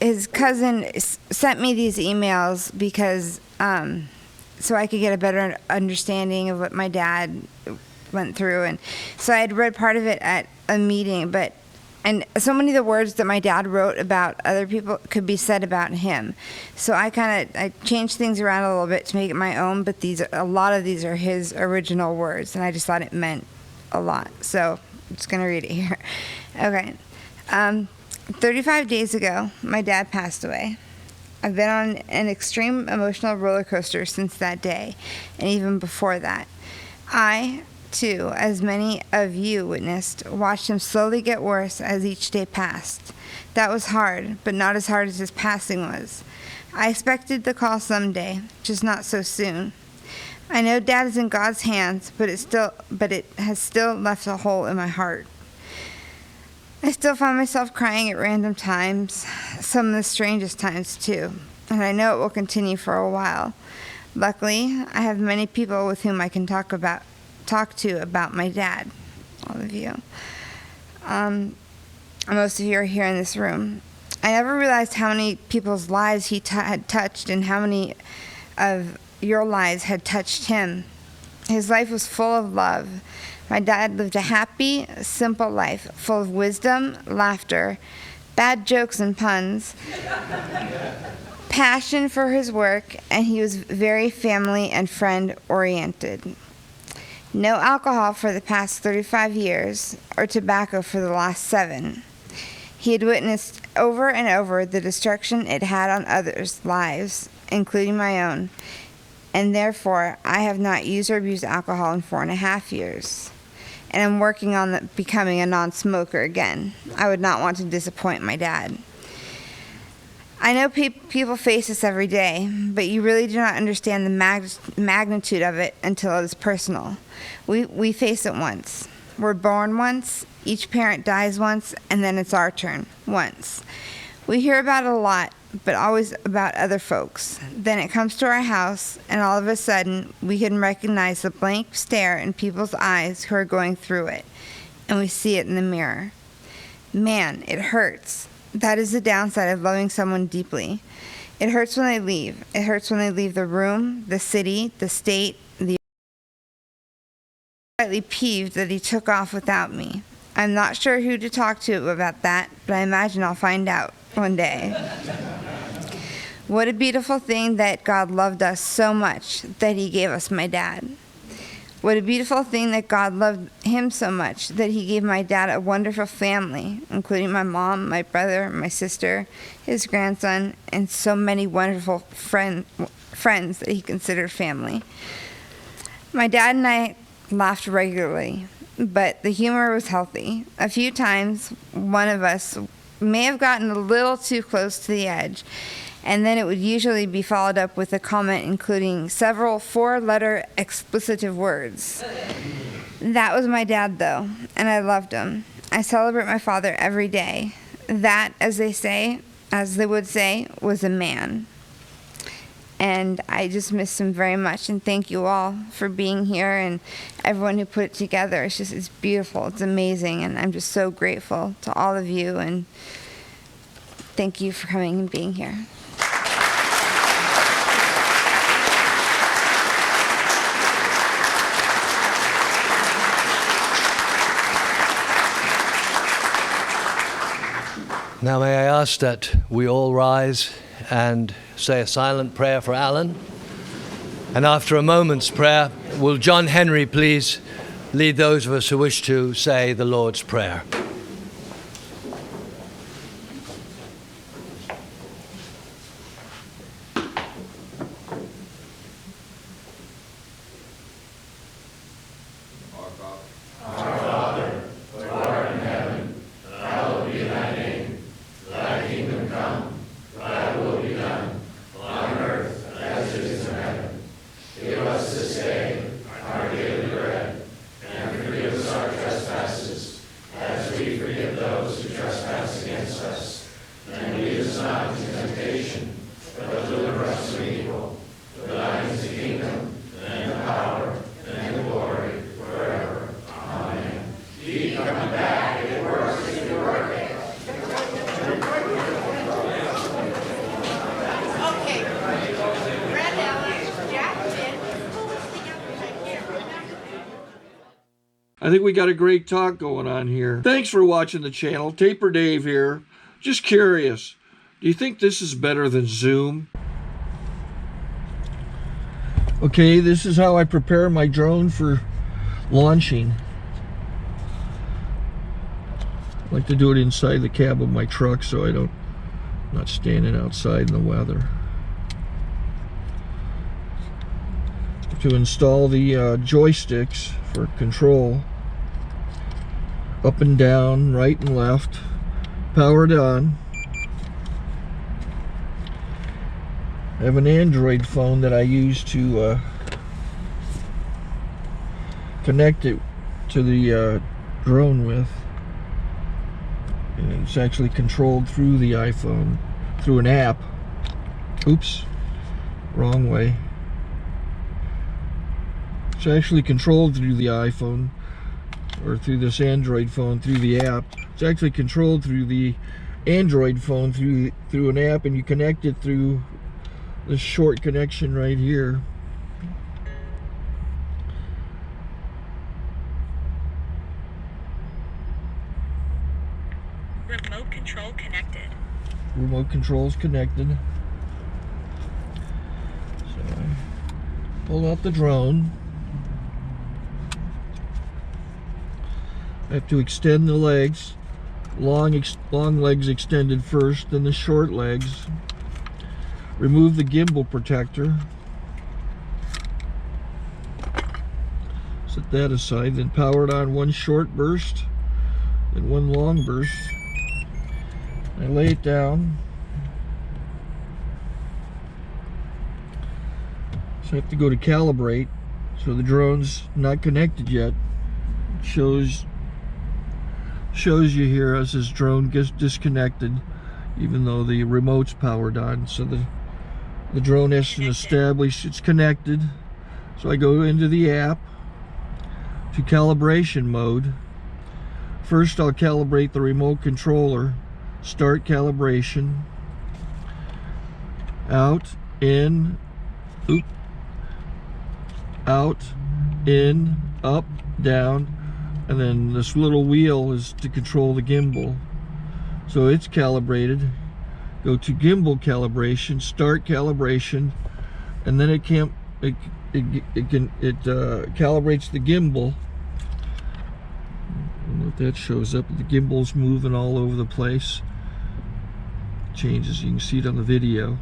his cousin sent me these emails because so I could get a better understanding of what my dad went through. And so I had read part of it at a meeting, and so many of the words that my dad wrote about other people could be said about him. So I changed things around a little bit to make it my own, but a lot of these are his original words, and I just thought it meant a lot. So I'm just going to read it here. Okay. 35 days ago, my dad passed away. I've been on an extreme emotional roller coaster since that day, and even before that. I, too, as many of you witnessed, watched him slowly get worse as each day passed. That was hard, but not as hard as his passing was. I expected the call someday, just not so soon. I know Dad is in God's hands, but it has still left a hole in my heart. I still find myself crying at random times, some of the strangest times too, and I know it will continue for a while. Luckily, I have many people with whom I can talk to about my dad, all of you. Most of you are here in this room. I never realized how many people's lives he had touched and how many of your lives had touched him. His life was full of love. My dad lived a happy, simple life, full of wisdom, laughter, bad jokes and puns, passion for his work, and he was very family and friend-oriented. No alcohol for the past 35 years, or tobacco for the last 7. He had witnessed over and over the destruction it had on others' lives, including my own, and therefore I have not used or abused alcohol in 4.5 years. And I'm working on becoming a non-smoker again. I would not want to disappoint my dad. I know people face this every day, but you really do not understand the magnitude of it until it is personal. We face it once. We're born once, each parent dies once, and then it's our turn, once. We hear about it a lot, but always about other folks. Then it comes to our house, and all of a sudden, we can recognize the blank stare in people's eyes who are going through it, and we see it in the mirror. Man, it hurts. That is the downside of loving someone deeply. It hurts when they leave. It hurts when they leave the room, the city, the state, slightly peeved that he took off without me. I'm not sure who to talk to about that, but I imagine I'll find out one day. What a beautiful thing that God loved us so much that he gave us my dad. What a beautiful thing that God loved him so much that he gave my dad a wonderful family, including my mom, my brother, my sister, his grandson, and so many wonderful friends that he considered family. My dad and I laughed regularly, but the humor was healthy. A few times, one of us may have gotten a little too close to the edge, and then it would usually be followed up with a comment including several 4-letter explicitive words. That was my dad, though, and I loved him. I celebrate my father every day. That, as they would say, was a man. And I just miss him very much, and thank you all for being here and everyone who put it together. It's beautiful, it's amazing, and I'm just so grateful to all of you, and thank you for coming and being here. Now may I ask that we all rise and say a silent prayer for Alan. And after a moment's prayer, will John Henry please lead those of us who wish to say the Lord's Prayer. I think we got a great talk going on here. Thanks for watching the channel. Taper Dave here. Just curious, do you think this is better than Zoom? Okay, this is how I prepare my drone for launching. I like to do it inside the cab of my truck so I'm not standing outside in the weather. To install the joysticks for control, up and down, right and left, powered on. I have an Android phone that I use to connect it to the drone with. And it's actually controlled through the iPhone, through an app. Oops, wrong way. It's actually controlled through the iPhone, or through this Android phone, through the app. It's actually controlled through the Android phone, through an app, and you connect it through this short connection right here. Remote control connected. Remote control's connected. So I pull out the drone. I have to extend the legs, long legs extended first, then the short legs. Remove the gimbal protector. Set that aside, then power it on one short burst, then one long burst. I lay it down. So I have to go to calibrate. So the drone's not connected yet. It shows you here as this drone gets disconnected, even though the remote's powered on. So the drone has to establish it's connected. So I go into the app to calibration mode. First I'll calibrate the remote controller. Start calibration. Out, in, out, in, up, down, and then this little wheel is to control the gimbal. So it's calibrated. Go to gimbal calibration, start calibration, and then it calibrates the gimbal. I don't know if that shows up. The gimbal's moving all over the place. Changes, you can see it on the video.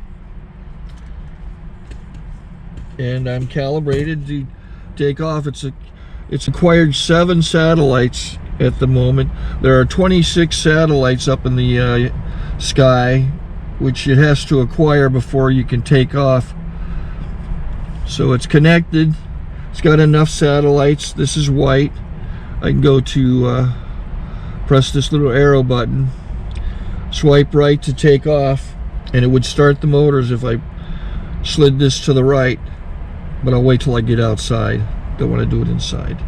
And I'm calibrated to take off. It's acquired 7 satellites at the moment. There are 26 satellites up in the sky, which it has to acquire before you can take off. So it's connected. It's got enough satellites. This is white. I can go to press this little arrow button, swipe right to take off, and it would start the motors if I slid this to the right. But I'll wait till I get outside. Don't want to do it inside.